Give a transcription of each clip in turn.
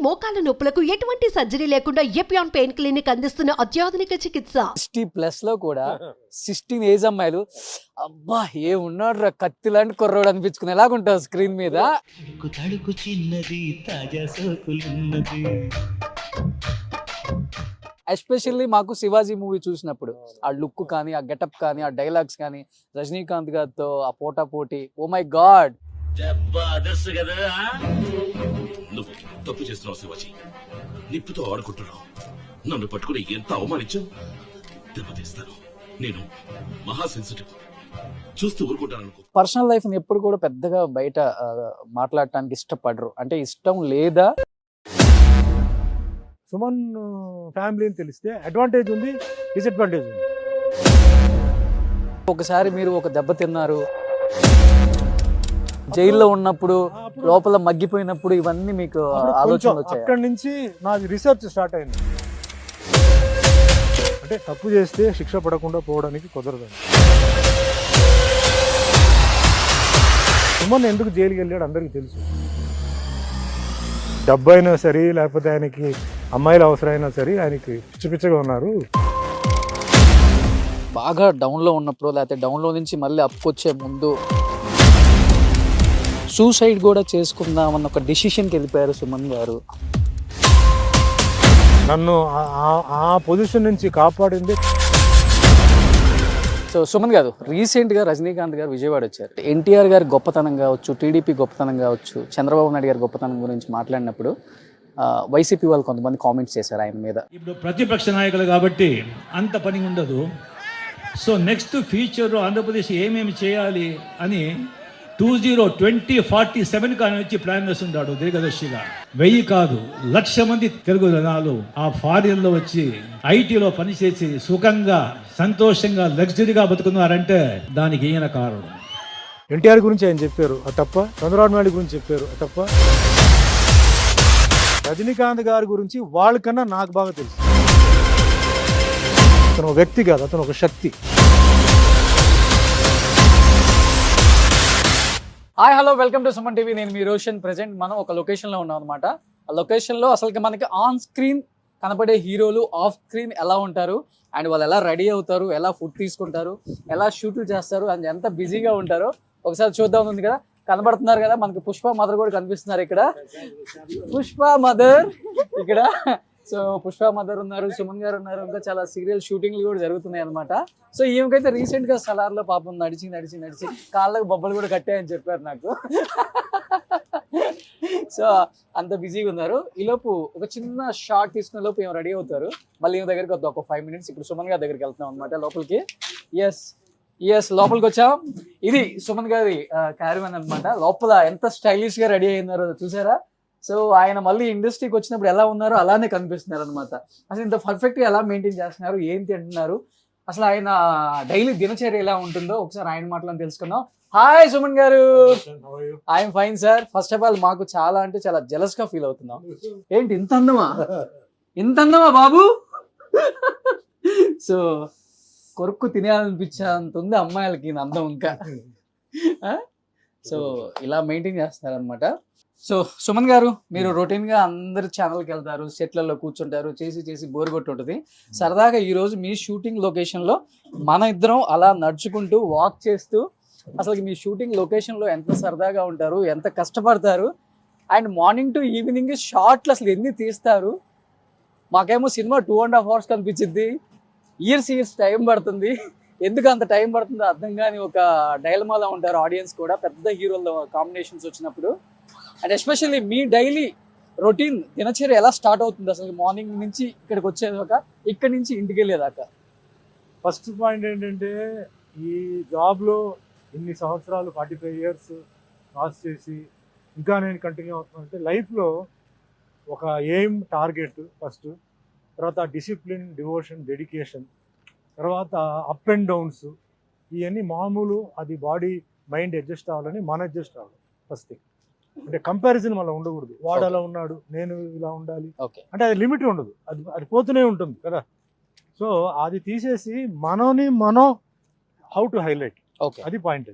మోకాల నొప్పులకు ఎటువంటి సర్జరీ లేకుండా ఎపియాన్ పెయిన్ క్లినిక్ అందిస్తున్న అత్యాధునిక చికిత్స. 60+ లో కూడా 16 ఏజ్ అమ్మాయిలు అబ్బా ఏ ఉన్నాడు రా కత్తి లాంటి కుర్రోడు అనిపించుకుని ఎలాగుంటావు స్క్రీన్ మీద. తడుకు చిన్నది తాజా సోకులున్నది. ఎస్పెషల్లీ మాకు శివాజీ మూవీ చూసినప్పుడు ఆ లుక్ కానీ ఆ గెటప్ కానీ ఆ డైలాగ్స్ కానీ రజనీకాంత్ గారితో ఆ పోటా పోటీ, ఓ మై గాడ్. నువ్వు తప్పు చేస్తున్నావు శివాజీ, నిప్పుతో ఆడుకుంటున్నావు. నన్ను పట్టుకుని ఎంత అవమానించావు. దెబ్బతీస్తాను. నేను మహా సెన్సిటివ్, చూస్తూ ఊరుకుంటాను. పర్సనల్ లైఫ్ ని ఎప్పుడు కూడా పెద్దగా బయట మాట్లాడటానికి ఇష్టపడరు, అంటే ఇష్టం లేదా. సుమన్ ఫ్యామిలీని తెలిస్తే అడ్వాంటేజ్ ఉంది, డిసడ్వాంటేజ్ ఉంది. ఒకసారి మీరు ఒక దెబ్బ తిన్నారు, జైల్లో ఉన్నప్పుడు లోపల మగ్గిపోయినప్పుడు ఇవన్నీ మీకు ఆలోచనలు వచ్చాయి. అక్కడి నుంచి నాది రీసెర్చ్ స్టార్ట్ అయింది. అంటే తప్పు చేస్తే శిక్ష పడకుండా పోవడానికి కుదరదు. సుమన్ ఎందుకు జైలుకి వెళ్ళాడు అందరికీ తెలుసు. డబ్బు అయినా సరే, లేకపోతే ఆయనకి అమ్మాయిలు అవసరమైనా సరే, ఆయనకి పిచ్చగా ఉన్నారు. బాగా డౌన్లో ఉన్నప్పుడు, లేకపోతే డౌన్లో నుంచి మళ్ళీ అప్పుకొచ్చే ముందు సూసైడ్ కూడా చేసుకుందామన్న ఒక డెసిషన్కి వెళ్ళిపోయారు సుమన్ గారు. నన్ను ఆ పొజిషన్ నుంచి కాపాడింది. సో సుమన్ గారు రీసెంట్గా రజనీకాంత్ గారు విజయవాడ వచ్చారు. ఎన్టీఆర్ గారి గొప్పతనం కావచ్చు, టీడీపీ గొప్పతనం కావచ్చు, చంద్రబాబు నాయుడు గారి గొప్పతనం గురించి మాట్లాడినప్పుడు వైసీపీ వాళ్ళు కొంతమంది కామెంట్స్ చేశారు ఆయన మీద. ఇప్పుడు ప్రతిపక్ష నాయకులు కాబట్టి అంత పని ఉండదు. సో నెక్స్ట్ ఫ్యూచర్లో ఆంధ్రప్రదేశ్ ఏమేమి చేయాలి అని 2047 కానీ వచ్చి ప్లాన్ వేస్తుంటాడు దీర్ఘదర్శిగా. 1000 కాదు 1,00,000 మంది తెలుగు జనాలు ఆ ఫారిన్లో వచ్చి ఐటీలో పనిచేసి సుఖంగా సంతోషంగా లగ్జరీగా బతుకున్నారంటే దానికి ఈయన కారణం. ఎన్టీఆర్ గురించి ఆయన చెప్పారు, అది తప్ప. చంద్రబాబు నాయుడు గురించి చెప్పారు, అది తప్ప. రజనీకాంత్ గారి గురించి వాళ్ళకన్నా నాకు బాగా తెలుసు. అతను ఒక వ్యక్తి కాదు, అతను ఒక శక్తి. Hi hello, welcome to Suman TV. నేను మీ రోషన్. ప్రెజెంట్ మనం ఒక లొకేషన్లో ఉన్నాం అనమాట. ఆ లొకేషన్లో అసలుకి మనకి ఆన్ స్క్రీన్ కనపడే హీరోలు ఆఫ్ స్క్రీన్ ఎలా ఉంటారు, అండ్ వాళ్ళు ఎలా రెడీ అవుతారు, ఎలా ఫుడ్ తీసుకుంటారు, ఎలా షూట్లు చేస్తారు, అండ్ ఎంత బిజీగా ఉంటారో ఒకసారి చూద్దాం. ఉంది కదా, కనబడుతున్నారు కదా మనకి పుష్ప మదర్ కూడా కనిపిస్తున్నారు ఇక్కడ. పుష్ప మదర్ ఇక్కడ. సో పుష్ప మదర్ ఉన్నారు, సుమన్ గారు ఉన్నారు, ఇంకా చాలా సీరియల్ షూటింగ్లు కూడా జరుగుతున్నాయి అనమాట. సో ఈమెకైతే రీసెంట్గా సలార్లో పాపం నడిచి కాళ్ళకు బొబ్బలు కూడా కట్టాయని చెప్పారు నాకు. సో అంత బిజీగా ఉన్నారు. ఈలోపు ఒక చిన్న షార్ట్ తీసుకునే లోపు ఏమో రెడీ అవుతారు. మళ్ళీ ఈమె దగ్గరికి వద్దాం ఒక 5 minutes. ఇప్పుడు సుమన్ గారి దగ్గరికి వెళ్తున్నాం అనమాట లోపలికి. ఎస్ లోపలికి వచ్చాం. ఇది సుమన్ గారి క్యారవాన్ అనమాట. లోపల ఎంత స్టైలిష్ గా రెడీ అయినారో చూసారా. సో ఆయన మళ్ళీ ఇండస్ట్రీకి వచ్చినప్పుడు ఎలా ఉన్నారో అలానే కనిపిస్తున్నారు అనమాట. అసలు ఇంత పర్ఫెక్ట్ గా ఎలా మెయింటైన్ చేస్తున్నారు, ఏం తింటున్నారు, అసలు ఆయన డైలీ దినచర్య ఎలా ఉంటుందో ఒకసారి ఆయన మాటలను తెలుసుకుందాం. హాయ్ సుమన్ గారు. I'm fine sir. First of all మాకు చాలా అంటే చాలా జెలస్ గా ఫీల్ అవుతున్నాం. ఏంటి ఇంత అందమా బాబు. సో కొరుక్కు తినేయాలనిపించేంత ఉంది అమ్మాయిలకి అందం ఇంకా. సో ఇలా మెయింటైన్ చేస్తున్నారనమాట. సో సుమన్ గారు, మీరు రొటీన్గా అందరి ఛానల్కి వెళ్తారు, సెట్లలో కూర్చుంటారు, చేసి బోర్ కొట్టి ఉంటుంది. సరదాగా ఈరోజు మీ షూటింగ్ లొకేషన్లో మన ఇద్దరం అలా నడుచుకుంటూ వాక్ చేస్తూ అసలు మీ షూటింగ్ లొకేషన్లో ఎంత సరదాగా ఉంటారు, ఎంత కష్టపడతారు, అండ్ మార్నింగ్ టు ఈవినింగ్ షార్ట్లు అసలు ఎన్ని తీస్తారు. మాకేమో సినిమా 2.5 hours కనిపించింది. ఇయర్స్ టైం పడుతుంది. ఎందుకు అంత టైం పడుతుందో అర్థం కాని ఒక డైలమాలో ఉంటారు ఆడియన్స్ కూడా పెద్ద హీరోల కాంబినేషన్స్ వచ్చినప్పుడు. And especially me daily routine దినచర్య ఎలా స్టార్ట్ అవుతుంది అసలు మార్నింగ్ నుంచి ఇక్కడికి వచ్చేదాకా, ఇక్కడి నుంచి ఇంటికి వెళ్ళేదాకా? ఫస్ట్ పాయింట్ ఏంటంటే, ఈ జాబ్లో ఇన్ని సంవత్సరాలు 45 years పాస్ చేసి ఇంకా నేను కంటిన్యూ అవుతున్నానంటే లైఫ్లో ఒక ఎయిమ్, టార్గెట్ ఫస్ట్, తర్వాత డిసిప్లిన్, డివోషన్, డెడికేషన్, తర్వాత అప్ అండ్ డౌన్స్, ఇవన్నీ మామూలు. అది బాడీ మైండ్ అడ్జస్ట్ అవ్వాలని మన అడ్జస్ట్ అవ్వాలి ఫస్ట్ థింగ్. అంటే కంపారిజన్ మళ్ళీ ఉండకూడదు. వాడు అలా ఉన్నాడు, నేను ఇలా ఉండాలి అంటే అది లిమిట్ ఉండదు, అది పోతూనే ఉంటుంది కదా. సో అది తీసేసి మనం హౌ టు హైలైట్, అది పాయింట్.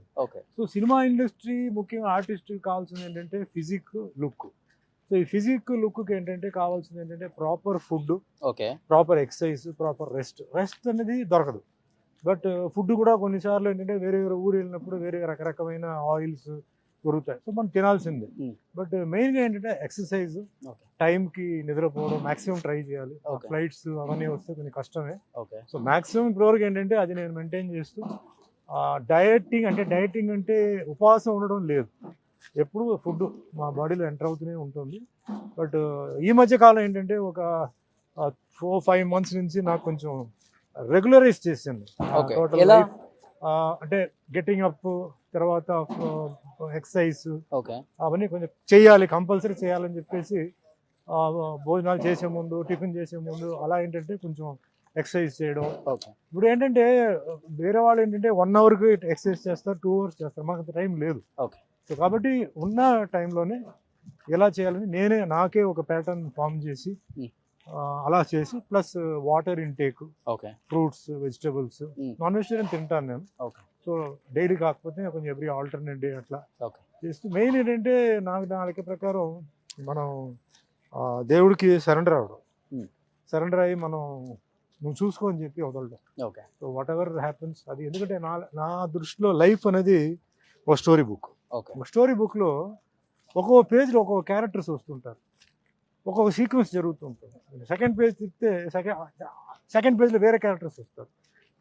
సో సినిమా ఇండస్ట్రీ ముఖ్యంగా ఆర్టిస్ట్ కావాల్సింది ఏంటంటే ఫిజిక్, లుక్. సో ఈ ఫిజిక్ లుక్కి ఏంటంటే కావాల్సింది ఏంటంటే proper food, okay proper exercise, proper rest అనేది దొరకదు. బట్ ఫుడ్ కూడా కొన్నిసార్లు ఏంటంటే వేరే వేరే ఊరు వెళ్ళినప్పుడు వేరే రకరకమైన ఆయిల్స్ దొరుకుతాయి, సో మనం తినాల్సిందే. బట్ మెయిన్గా ఏంటంటే ఎక్సర్సైజ్, ఓకే టైంకి నిద్రపోవడం మాక్సిమం ట్రై చేయాలి. Okay. ఫ్లైట్స్ అవన్నీ వస్తే కొంచెం కష్టమే. ఓకే సో మాక్సిమం ఇప్పటివరకు ఏంటంటే అది నేను మెయింటైన్ చేస్తూ డయటింగ్ అంటే ఉపవాసం ఉండడం లేదు, ఎప్పుడు ఫుడ్ మా బాడీలో ఎంటర్ అవుతూనే ఉంటుంది. బట్ ఈ మధ్య కాలం ఏంటంటే ఒక 4-5 months నుంచి నాకు కొంచెం రెగ్యులరైజ్ చేసింది Okay. టోటల్ ఎలా? లైఫ్. అంటే గెట్టింగ్ అప్, తర్వాత ఎక్సర్సైజ్ ఓకే అవన్నీ కొంచెం చేయాలి, కంపల్సరీ చేయాలని చెప్పేసి భోజనాలు చేసే ముందు, టిఫిన్ చేసే ముందు అలా ఏంటంటే కొంచెం ఎక్సర్సైజ్ చేయడం. ఓకే ఇప్పుడు ఏంటంటే వేరే వాళ్ళు ఏంటంటే 1 hourకి ఎక్సర్సైజ్ చేస్తారు, 2 hours చేస్తారు, మాకు అంత టైం లేదు. ఓకే సో కాబట్టి ఉన్న టైంలోనే ఎలా చేయాలని నాకే ఒక ప్యాటర్న్ ఫామ్ చేసి అలా చేసి, plus water intake, okay fruits, vegetables, non vegetarian తింటాను నేను. ఓకే సో డైలీ కాకపోతే కొంచెం ఎవ్రీ ఆల్టర్నేట్ డే అట్లా ఓకే చేస్తూ, మెయిన్ ఏంటంటే నా లెక్క ప్రకారం మనం దేవుడికి సరెండర్ అవ్వడం, సరెండర్ అయ్యి మనం నువ్వు చూసుకో అని చెప్పి వదలడం. Okay so what ever happens అది, ఎందుకంటే నా దృష్టిలో లైఫ్ అనేది ఒక స్టోరీ బుక్. ఓకే ఒక స్టోరీ బుక్లో ఒక్కొక్క పేజ్లో ఒక్కొక్క క్యారెక్టర్స్ వస్తుంటారు, ఒక్కొక్క సీక్వెన్స్ జరుగుతుంటుంది. సెకండ్ పేజ్ తిప్పితే సెకండ్ పేజ్లో వేరే క్యారెక్టర్స్ వస్తారు,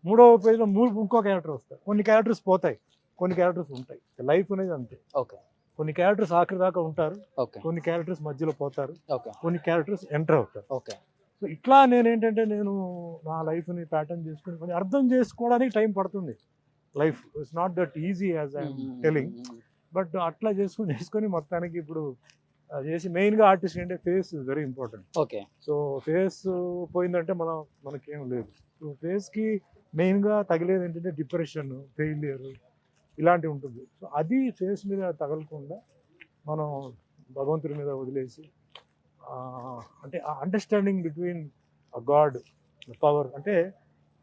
3వ పేజ్లో ఇంకో క్యారెక్టర్ వస్తారు, కొన్ని క్యారెక్టర్స్ పోతాయి, కొన్ని క్యారెక్టర్స్ ఉంటాయి. లైఫ్ అనేది అంతే, ఓకే కొన్ని క్యారెక్టర్స్ ఆఖరి దాకా ఉంటారు, ఓకే కొన్ని క్యారెక్టర్స్ మధ్యలో పోతారు, ఓకే కొన్ని క్యారెక్టర్స్ ఎంటర్ అవుతారు. ఓకే సో ఇట్లా నేను నా లైఫ్ని ప్యాటర్న్ చేసుకుని కొంచెం అర్థం చేసుకోవడానికి టైం పడుతుంది. Life it's not that easy as I'm telling, but అట్లా చేసుకొని మొత్తానికి ఇప్పుడు చేసి, మెయిన్గా ఆర్టిస్ట్ అంటే face is very important. Okay so face పోయిందంటే మనకేం లేదు. సో ఫేస్కి మెయిన్గా తగిలేది ఏంటంటే డిప్రెషన్, ఫెయిలియర్ ఇలాంటివి ఉంటుంది. సో అది ఫేస్ మీద తగలకుండా మనం భగవంతుడి మీద వదిలేసి, అంటే ఆ అండర్స్టాండింగ్ బిట్వీన్ గాడ్, పవర్, అంటే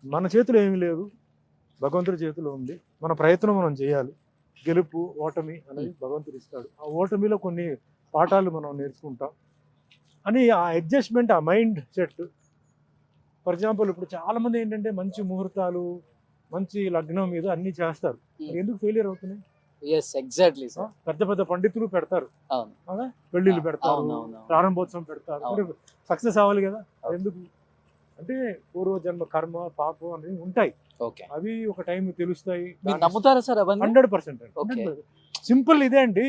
మన చేతిలో ఏమీ లేదు, భగవంతుడి చేతిలో ఉంది, మన ప్రయత్నం మనం చేయాలి, గెలుపు ఓటమి అనేది భగవంతుడు ఇస్తాడు, ఆ ఓటమిలో కొన్ని పాఠాలు మనం నేర్చుకుంటాం అని ఆ అడ్జస్ట్మెంట్, ఆ మైండ్ సెట్. ఫర్ ఎగ్జాంపుల్ ఇప్పుడు చాలామంది ఏంటంటే మంచి ముహూర్తాలు, మంచి లగ్నం మీద అన్నీ చేస్తారు, ఎందుకు ఫెయిలియర్ అవుతున్నాయి? Exactly sir. పెద్ద పెద్ద పండితులు పెడతారు, అవును పెళ్ళిళ్ళు పెడతారు, అవునవును. ప్రారంభోత్సవం పెడతారు, మరి సక్సెస్ అవ్వాలి కదా. ఎందుకు అంటే పూర్వజన్మ కర్మ, పాపం అనేవి ఉంటాయి, ఓకే అవి ఒక టైం తెలుస్తాయి. మీరు నమ్ముతారా సార్ అవన్నీ? 100%. Okay. సింపుల్ ఇదే అండి.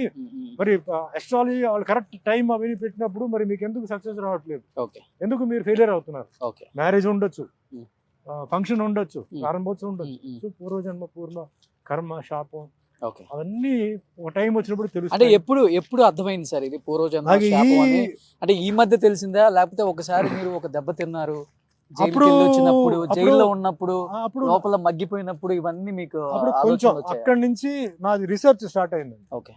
మరి అస్ట్రాలజీ వాళ్ళు కరెక్ట్ టైం అవన్నీ పెట్టినప్పుడు మరి మీకు ఎందుకు సక్సెస్ రావట్లేదు? ఓకే ఎందుకు మీరు ఫెయిలియర్ అవుతున్నారు? ఓకే మ్యారేజ్ ఉండొచ్చు, Mm. ఫంక్షన్ ఉండొచ్చు, Mm. ప్రారంభోత్సవం ఉండొచ్చు, Mm. సో పూర్వజన్మ పూర్ణ కర్మ, శాపం ఓకే అవన్నీ ఒక టైం వచ్చినప్పుడు అంటే తెలుస్తాయి. ఎప్పుడు అర్థమైంది సార్ ఇది పూర్వజన్మ నాకు శాపం ఈ అని? అంటే ఈ మధ్య తెలిసిందా, లేకపోతే ఒకసారి మీరు ఒక దెబ్బ తిన్నారు, అప్పుడు జైలుకి వచ్చినప్పుడు, జైల్లో ఉన్నప్పుడు, అప్పుడు లోపల మగ్గిపోయినప్పుడు ఇవన్నీ మీకు అప్పుడు కొంచెం ఆలోచనలు వచ్చాయా? అక్కడి నుంచి నాది రీసెర్చ్ స్టార్ట్ అయిందండి. ఓకే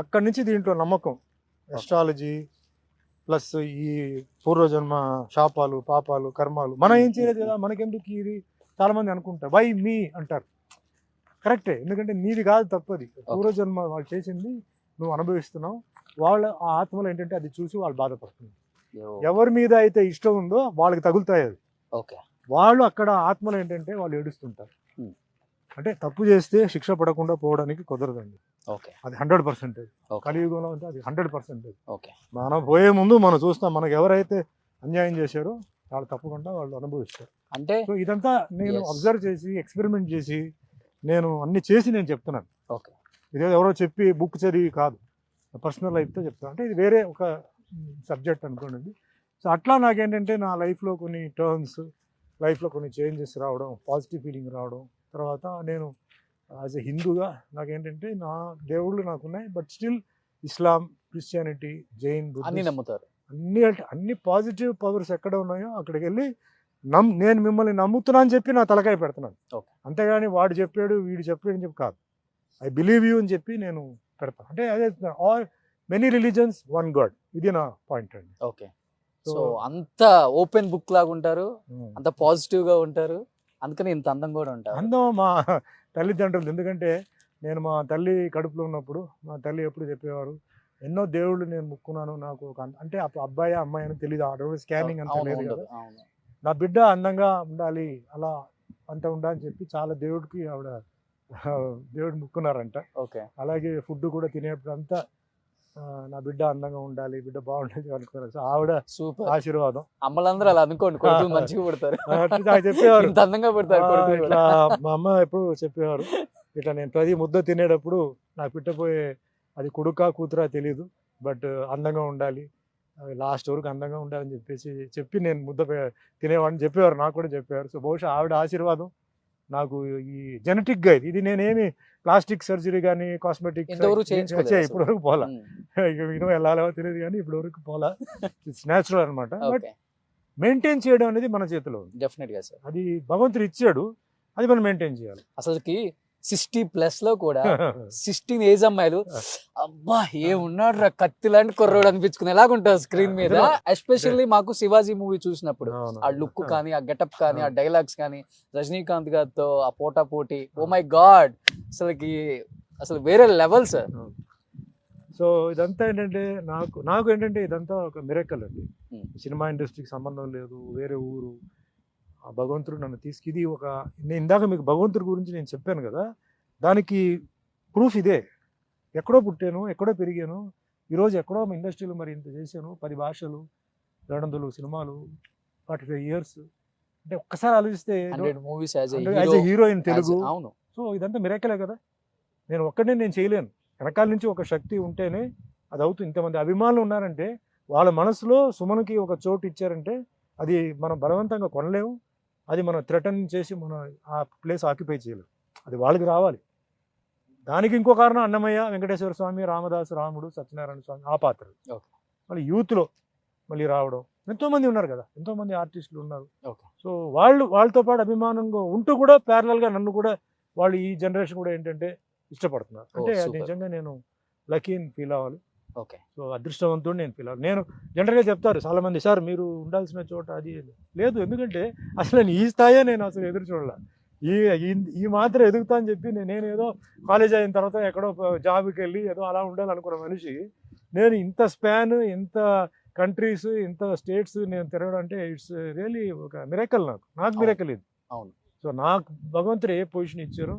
అక్కడి నుంచి దీంట్లో నమ్మకం, అస్ట్రాలజీ ప్లస్ ఈ పూర్వజన్మ శాపాలు, పాపాలు, కర్మాలు మనం ఏం చేయలేదు కదా, మనకెందుకు ఇది చాలా మంది అనుకుంటారు, వై మీ అంటారు. కరెక్టే, ఎందుకంటే నీది కాదు తప్పది, పూర్వజన్మ వాళ్ళు చేసింది నువ్వు అనుభవిస్తున్నావు. వాళ్ళ ఆ ఆత్మలు ఏంటంటే అది చూసి వాళ్ళు బాధపడుతున్నారు. ఎవరి మీద అయితే ఇష్టం ఉందో వాళ్ళకి తగులుతాయి అది. ఓకే వాళ్ళు అక్కడ ఆత్మలు ఏంటంటే వాళ్ళు ఏడుస్తుంటారు. Hmm. అంటే తప్పు చేస్తే శిక్ష పడకుండా పోవడానికి కుదరదండి, ఓకే అది 100%. ఓకే కలియుగంలో అంటే అది 100%. ఓకే మనం పోయే ముందు మనం చూస్తాం, మనకు ఎవరైతే అన్యాయం చేశారో వాళ్ళు తప్పకుండా వాళ్ళు అనుభవిస్తారు. అంటే సో ఇదంతా నేను Yes. అబ్జర్వ్ చేసి, ఎక్స్పెరిమెంట్ చేసి, నేను అన్ని చేసి నేను చెప్తున్నాను. ఓకే ఇదే ఎవరో చెప్పి బుక్ చదివి కాదు, పర్సనల్ లైఫ్తో చెప్తాను. అంటే ఇది వేరే ఒక సబ్జెక్ట్ అనుకోండి. సో అట్లా నాకేంటంటే నా లైఫ్లో కొన్ని టర్న్స్, లైఫ్లో కొన్ని చేంజెస్ రావడం, పాజిటివ్ ఫీలింగ్ రావడం. తర్వాత నేను యాజ్ ఎ హిందూగా నాకేంటంటే నా దేవుళ్ళు నాకున్నాయి, but still Islam, Christianity, Jain, అన్ని బుద్ధిజం నమ్ముతారు. అన్ని పాజిటివ్ పవర్స్ ఎక్కడ ఉన్నాయో అక్కడికి వెళ్ళి నేను మిమ్మల్ని నమ్ముతున్నా అని చెప్పి నా తలకాయ పెడుతున్నాను. Okay. అంతేగాని వాడు చెప్పాడు వీడు చెప్పాడు అని చెప్పి కాదు, ఐ బిలీవ్ యూ అని చెప్పి నేను పెడతాను. అంటే అదే all many religions one God, ఇది నా పాయింట్ అండి. ఓకే సో అంత ఓపెన్ బుక్ లాగా ఉంటారు, అంత పాజిటివ్ గా ఉంటారు, అందుకని ఇంత అందం కూడా ఉంటారు. అందం మా తల్లిదండ్రులు, ఎందుకంటే నేను మా తల్లి కడుపులో ఉన్నప్పుడు మా తల్లి ఎప్పుడు చెప్పేవారు, ఎన్నో దేవుళ్ళు నేను ముక్కున్నాను. నాకు ఒక అంటే అప్పుడు అబ్బాయి అమ్మాయి అని తెలియదు, ఆ రోజు స్కానింగ్ అంత అవును, లేదు ఉండదు. కదా. అవును. నా బిడ్డ అందంగా ఉండాలి, అలా అంత ఉండాలని చెప్పి చాలా దేవుడికి ఆవిడ దేవుడు ముక్కున్నారంట. ఓకే. అలాగే ఫుడ్ కూడా తినేటప్పుడు అంతా నా బిడ్డ అందంగా ఉండాలి, బిడ్డ బాగుండాలి అనుకున్నారు. సో ఆవిడ సూపర్. ఆశీర్వాదం. అమ్మలందరూ అలా అనుకోండి, కొడుకులు మంచిగా పుడతారు. నాకు చెప్పేవారు, ఇంత అందంగా పుడతారు కొడుకులు కూడా. ఇట్లా మా అమ్మ ఎప్పుడు చెప్పేవారు, ఇట్లా నేను ప్రతి ముద్ద తినేటప్పుడు నాకు పెట్టబోయే అది కొడుకా కూతురా తెలియదు, బట్ అందంగా ఉండాలి, లాస్ట్ వరకు అందంగా ఉండాలని చెప్పి నేను ముద్ద తినేవాడిని చెప్పేవారు, నాకు కూడా చెప్పేవారు. సో బహుశా ఆవిడ ఆశీర్వాదం నాకు ఈ జెనెటిక్గా ఇది నేనేమి ప్లాస్టిక్ సర్జరీ కానీ కాస్మెటిక్ ఇంతవరకు చేయించుకోలేదు అసలు. ఇప్పుడు వరకు పోలా. ఉమ్. ఇక వినో వెళ్ళాలో తెలియదు కానీ ఇప్పుడు వరకు పోలా. ఇట్స్ న్యాచురల్ అనమాట. But okay. మెయింటైన్ చేయడం అనేది మన చేతిలో ఉంది. డెఫినెట్ గా సార్. అది భగవంతుడు ఇచ్చాడు, అది మనం మెయింటైన్ చేయాలి. అసలుకి 60+ లో కూడా 16 ఏజ్ అమ్మాయిలు అబ్బా ఏమున్నాడు రా కత్తి లాంటి కుర్రోడు అనిపించుకుని ఎలాగుంటారు స్క్రీన్ మీద. ఎస్పెషల్లీ మాకు శివాజీ మూవీ చూసినప్పుడు అవును. ఆ లుక్ కానీ, ఆ గెటప్ కానీ, ఆ డైలాగ్స్ కానీ, రజనీకాంత్ గారితో ఆ పోటా పోటీ, ఓ మై గాడ్, అసలు వేరే లెవెల్ సార్. సో ఇదంతా ఏంటంటే నాకు ఏంటంటే ఇదంతా ఒక మిరకల్ అండి. Hmm. సినిమా ఇండస్ట్రీకి సంబంధం లేదు, వేరే ఊరు, ఆ భగవంతుడు నన్ను ఇది ఒక నేను ఇందాక మీకు భగవంతుడి గురించి నేను చెప్పాను కదా, దానికి ప్రూఫ్ ఇదే. ఎక్కడో పుట్టాను, ఎక్కడో పెరిగాను, ఈరోజు ఎక్కడో ఇండస్ట్రీలో మరి ఇంత చేశాను, 10 భాషలు, 200 సినిమాలు, 45 years. అంటే ఒక్కసారి ఆలోచిస్తే 100 movies as a as a hero in Telugu. అవును. సో ఇదంతా మిరకలే కదా. నేను ఒక్కడే నేను చేయలేను, వెనకాల నుంచి ఒక శక్తి ఉంటేనే అది అవుతుంది. ఇంతమంది అభిమానులు ఉన్నారంటే వాళ్ళ మనసులో సుమన్కి ఒక చోటు ఇచ్చారంటే అది మనం బలవంతంగా కొనలేము, అది మనం థ్రెటన్ చేసి మనం ఆ ప్లేస్ ఆక్యుపై చేయలేము, అది వాళ్ళకి రావాలి. దానికి ఇంకో కారణం అన్నమయ్య, వెంకటేశ్వర స్వామి, రామదాసు, రాముడు, సత్యనారాయణ స్వామి, ఆ పాత్రలు. Okay. మళ్ళీ యూత్లో మళ్ళీ రావడం, ఎంతోమంది ఉన్నారు కదా, ఎంతోమంది ఆర్టిస్టులు ఉన్నారు. Okay. సో వాళ్ళతో పాటు అభిమానంగా ఉంటూ కూడా ప్యారలల్గా నన్ను కూడా వాళ్ళు ఈ జనరేషన్ కూడా ఏంటంటే ఇష్టపడుతున్నారు. అంటే అది super. నిజంగా నేను లక్కీ ఫీల్ అవ్వాలి. ఓకే. సో అదృష్టవంతుడు నేను ఫీల్ అవ్వాలి. నేను జనరల్గా చెప్తారు చాలామంది, సార్ మీరు ఉండాల్సిన చోట అది లేదు, ఎందుకంటే అసలు నేను ఈ స్థాయే నేను అసలు ఎదురు చూడాల, ఈ మాత్రం ఎదుగుతా అని చెప్పి నేను ఏదో కాలేజ్ అయిన తర్వాత ఎక్కడో జాబ్కి వెళ్ళి ఏదో అలా ఉండాలనుకున్న మనిషి, నేను ఇంత స్పాన్, ఇంత కంట్రీస్, ఇంత స్టేట్స్ నేను తిరగడం అంటే ఇట్స్ రియలీ ఒక మిరకల్. నాకు మిరకల్ ఇది. అవును. సో నాకు భగవంతుడు ఏ పొజిషన్ ఇచ్చారో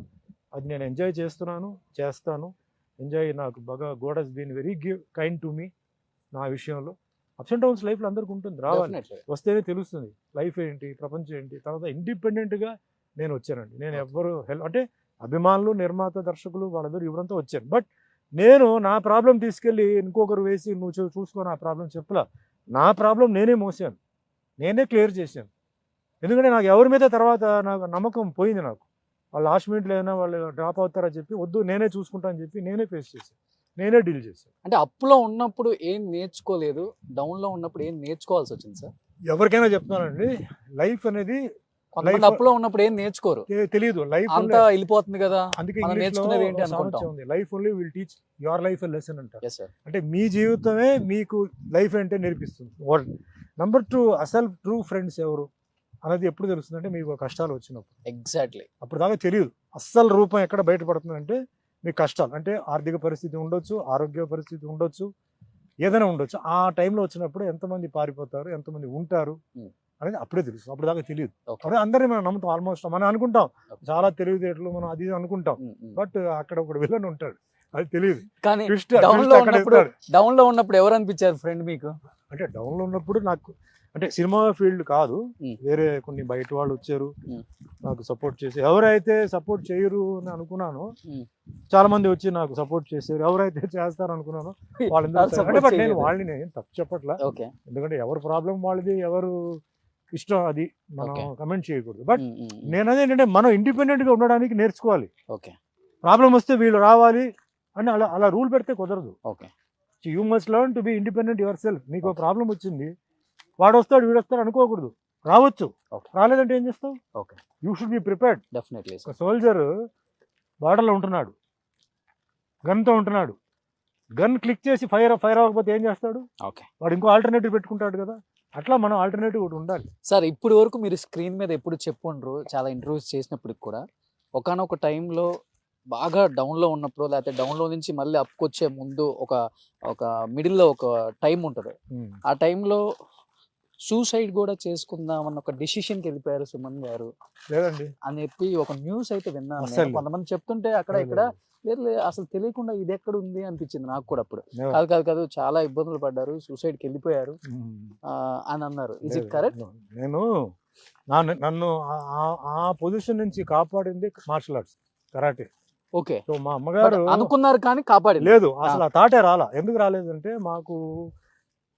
అది నేను ఎంజాయ్ చేస్తాను. ఎంజాయ్ నాకు బాగా God has been very kind to me. నా విషయంలో అప్స్ అండ్ డౌన్స్ లైఫ్లో అందరికి ఉంటుంది, రావాలి, Definitely. వస్తేనే తెలుస్తుంది లైఫ్ ఏంటి, ప్రపంచం ఏంటి. తర్వాత ఇండిపెండెంట్గా నేను వచ్చానండి. నేను ఎవ్వరు అంటే అభిమానులు, నిర్మాత, దర్శకులు వాళ్ళందరూ ఎవరంతా వచ్చారు. బట్ నేను నా ప్రాబ్లం తీసుకెళ్ళి ఇంకొకరు వేసి నువ్వు చూసుకో నా ప్రాబ్లం చెప్పలా. నా ప్రాబ్లం నేనే మోసాను, నేనే క్లియర్ చేశాను. ఎందుకంటే నాకు ఎవరి మీద తర్వాత నాకు నమ్మకం పోయింది. నాకు వాళ్ళు లాస్ట్ మినిట్లో అయినా వాళ్ళు డ్రాప్ అవుతారని చెప్పి వద్దు, నేనే చూసుకుంటా అని చెప్పి నేనే ఫేస్ చేశాను, నేనే డీల్ చేశాను. అంటే అప్పులో ఉన్నప్పుడు ఏం నేర్చుకోలేదు, డౌన్లో ఉన్నప్పుడు ఏం నేర్చుకోవాల్సి వచ్చింది సార్? ఎవరికైనా చెప్తున్నానండి, లైఫ్ అనేది కొంతమంది అప్పులో ఉన్నప్పుడు ఏం నేర్చుకోరు, తెలియదు. లైఫ్ అంతా వెళ్ళిపోతుంది కదా, అందుకే మనం నేర్చుకునేది ఏంటి అనుకుంటాం. ఉంది, life only will teach your life a lesson అంటారు. Yes, sir. అంటే మీ జీవితమే మీకు లైఫ్ అంటే నేర్పిస్తుంది. నెంబర్ 2, అసలు ట్రూ ఫ్రెండ్స్ ఎవరు అనేది ఎప్పుడు తెలుస్తుంది అంటే మీకు కష్టాలు వచ్చినప్పుడు. ఎగ్జాక్ట్లీ. అప్పుడు దాకా తెలియదు అస్సలు రూపం ఎక్కడ బయటపడుతుందంటే మీ కష్టాలు. అంటే ఆర్థిక పరిస్థితి ఉండొచ్చు, ఆరోగ్య పరిస్థితి ఉండొచ్చు, ఏదైనా ఉండొచ్చు. ఆ టైంలో వచ్చినప్పుడు ఎంతమంది పారిపోతారు, ఎంతమంది ఉంటారు అనేది అప్పుడే తెలుస్తుంది. అప్పుడు దాకా తెలియదు. అదే అందరినీ మనం నమ్ముతాం, ఆల్మోస్ట్ మనం అనుకుంటాం చాలా తెలివితేటలు మనం అది అనుకుంటాం. బట్ అక్కడ ఒక విలన్ ఉంటాడు, అది తెలియదు. కానీ డౌన్ లో ఉన్నప్పుడు ఎవరు అనిపించారు ఫ్రెండ్ మీకు? అంటే డౌన్ లో ఉన్నప్పుడు నాకు అంటే సినిమా ఫీల్డ్ కాదు, వేరే కొన్ని బయట వాళ్ళు వచ్చారు నాకు సపోర్ట్ చేసి. ఎవరైతే సపోర్ట్ చేయరు అని అనుకున్నానో చాలా మంది వచ్చి నాకు సపోర్ట్ చేశారు. ఎవరైతే చేస్తారు అనుకున్నానో వాళ్ళందరూ. బట్ నేను వాళ్ళని నేను తప్పు చెప్పట్లా, ఎందుకంటే ఎవరు ప్రాబ్లం వాళ్ళది, ఎవరు ఇష్టం అది మనం కమెంట్ చేయకూడదు. బట్ నేను అదేంటంటే మనం ఇండిపెండెంట్ గా ఉండడానికి నేర్చుకోవాలి. ప్రాబ్లం వస్తే వీళ్ళు రావాలి అని అలా రూల్ పెడితే కుదరదు. You must learn to be independent your self. నీకు ప్రాబ్లం వచ్చింది, వాడు వస్తాడు వీడు వస్తాడు అనుకోకూడదు, రావచ్చు. రాలేదంటే ఏం చేస్తావు? You should be prepared. Definitely. Soldier బార్డర్లో ఉంటున్నాడు, గన్తో ఉంటున్నాడు, గన్ క్లిక్ చేసి ఫైర్ అవ్వకపోతే ఏం చేస్తాడు? వాడు ఇంకో ఆల్టర్నేటివ్ పెట్టుకుంటాడు కదా. అట్లా మనం ఆల్టర్నేటివ్ ఒకటి ఉండాలి. సార్ ఇప్పటి వరకు మీరు స్క్రీన్ మీద ఎప్పుడు చెప్పుండ్రు, చాలా ఇంటర్వ్యూస్ చేసినప్పటికి కూడా ఒకానొక టైంలో బాగా డౌన్లో ఉన్నప్పుడు లేకపోతే డౌన్లో నుంచి మళ్ళీ అప్కొచ్చే ముందు ఒక ఒక మిడిల్లో ఒక టైం ఉంటుంది. ఆ టైంలో సూసైడ్ కూడా చేసుకుందామన్న ఒక డెసిషన్కి వెళ్ళిపోయారు సుమన్ గారు లేదండి, అని చెప్పి ఒక న్యూస్ అయితే విన్నాను నేను. అస్సలు. కొంతమంది చెప్తుంటే అక్కడ లేదు, ఇక్కడ లేదు అసలు తెలియకుండా ఇది ఎక్కడ ఉంది అనిపించింది నాకు కూడా అప్పుడు. లేదు. కాదు చాలా ఇబ్బందులు పడ్డారు, సూసైడ్కి వెళ్ళిపోయారు అని అన్నారు. ఇజ్ ఇట్ లేదు. కరెక్ట్? నేను నన్ను ఆ పొజిషన్ నుంచి కాపాడింది martial arts, karate. Okay, so మా అమ్మగారు అనుకున్నారు కానీ కాపాడి లేదు, అసలు ఆ థాటే రాలా. ఎందుకు రాలేదంటే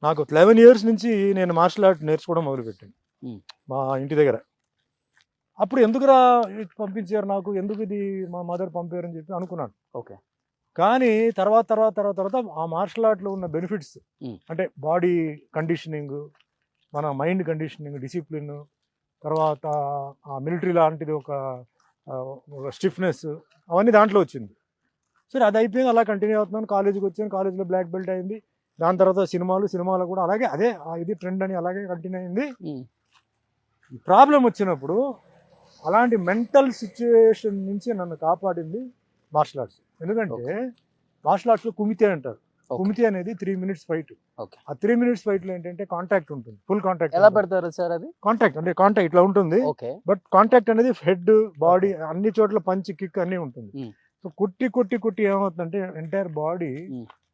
నాకు 11 years నుంచి నేను మార్షల్ ఆర్ట్ నేర్చుకోవడం మొదలుపెట్టాను మా ఇంటి దగ్గర. అప్పుడు ఎందుకురా పంపించారు నాకు, ఎందుకు ఇది మా మదర్ పంపారు అని చెప్పి అనుకున్నాను. ఓకే, కానీ తర్వాత ఆ మార్షల్ ఆర్ట్లో ఉన్న బెనిఫిట్స్, అంటే బాడీ కండిషనింగ్, మన మైండ్ కండిషనింగ్, డిసిప్లిన్, తర్వాత ఆ మిలిటరీ లాంటిది ఒక స్టిఫ్నెస్, అవన్నీ దాంట్లో వచ్చింది. సరే అది అయిపోయింది, అలా కంటిన్యూ అవుతున్నాను. కాలేజీకి వచ్చాను, కాలేజీలో బ్లాక్ బెల్ట్ అయింది. దాని తర్వాత సినిమాలు కూడా అలాగే అదే ఇది ట్రెండ్ అని అలాగే కంటిన్యూ అయింది. ప్రాబ్లం వచ్చినప్పుడు అలాంటి మెంటల్ సిచ్యువేషన్ నుంచి నన్ను కాపాడింది మార్షల్ ఆర్ట్స్. ఎందుకంటే మార్షల్ ఆర్ట్స్లో కుమితే అంటారు. కుమితే అనేది 3 minutes ఫైట్. ఆ 3 minutes ఫైట్లో ఏంటంటే కాంటాక్ట్ ఉంటుంది, ఫుల్ కాంటాక్ట్. ఎలా పెడతారు సార్ అది? కాంటాక్ట్ ఇట్లా ఉంటుంది. ఓకే, బట్ కాంటాక్ట్ అనేది హెడ్, బాడీ అన్ని చోట్ల పంచ్, కిక్ అన్నీ ఉంటుంది. సో కుట్టి ఏమవుతుందంటే ఎంటైర్ బాడీ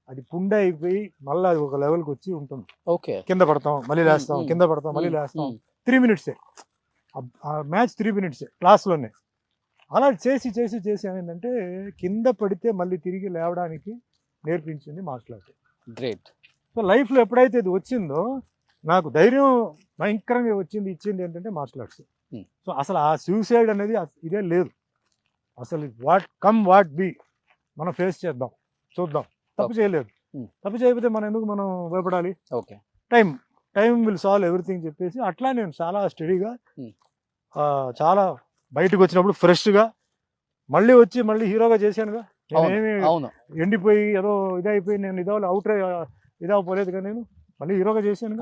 అది పుండ అయిపోయి మళ్ళీ అది ఒక లెవెల్కి వచ్చి ఉంటుంది. ఓకే, కింద పడతాం, మళ్ళీ లేస్తాం, కింద పడతాం, మళ్ళీ లేస్తాం. 3 minutes ఆ మ్యాచ్ 3 minutes క్లాస్లోనే. అలా చేసి ఏమైందంటే కింద పడితే మళ్ళీ తిరిగి లేవడానికి నేర్పించింది మార్షల్ ఆర్ట్. గ్రేట్. సో లైఫ్లో ఎప్పుడైతే ఇది వచ్చిందో నాకు ధైర్యం భయంకరంగా ఇచ్చింది ఏంటంటే మార్షల్ ఆర్ట్స్. సో అసలు ఆ సూసైడ్ అనేది ఇదే లేదు. అసలు వాట్ బి మనం ఫేస్ చేద్దాం, చూద్దాం. తప్పు చేయలేదు, తప్పు చేయకపోతే మనం భయపడాలి. Okay, time will solve everything చెప్పేసి అట్లా నేను చాలా స్టడీగా, చాలా బయటకు వచ్చినప్పుడు ఫ్రెష్గా మళ్ళీ హీరోగా చేశానుగా. నేనేమి ఎండిపోయి ఏదో ఇదైపోయి నేను ఇదవపోలేదు కానీ నేను మళ్ళీ హీరోగా చేశాను.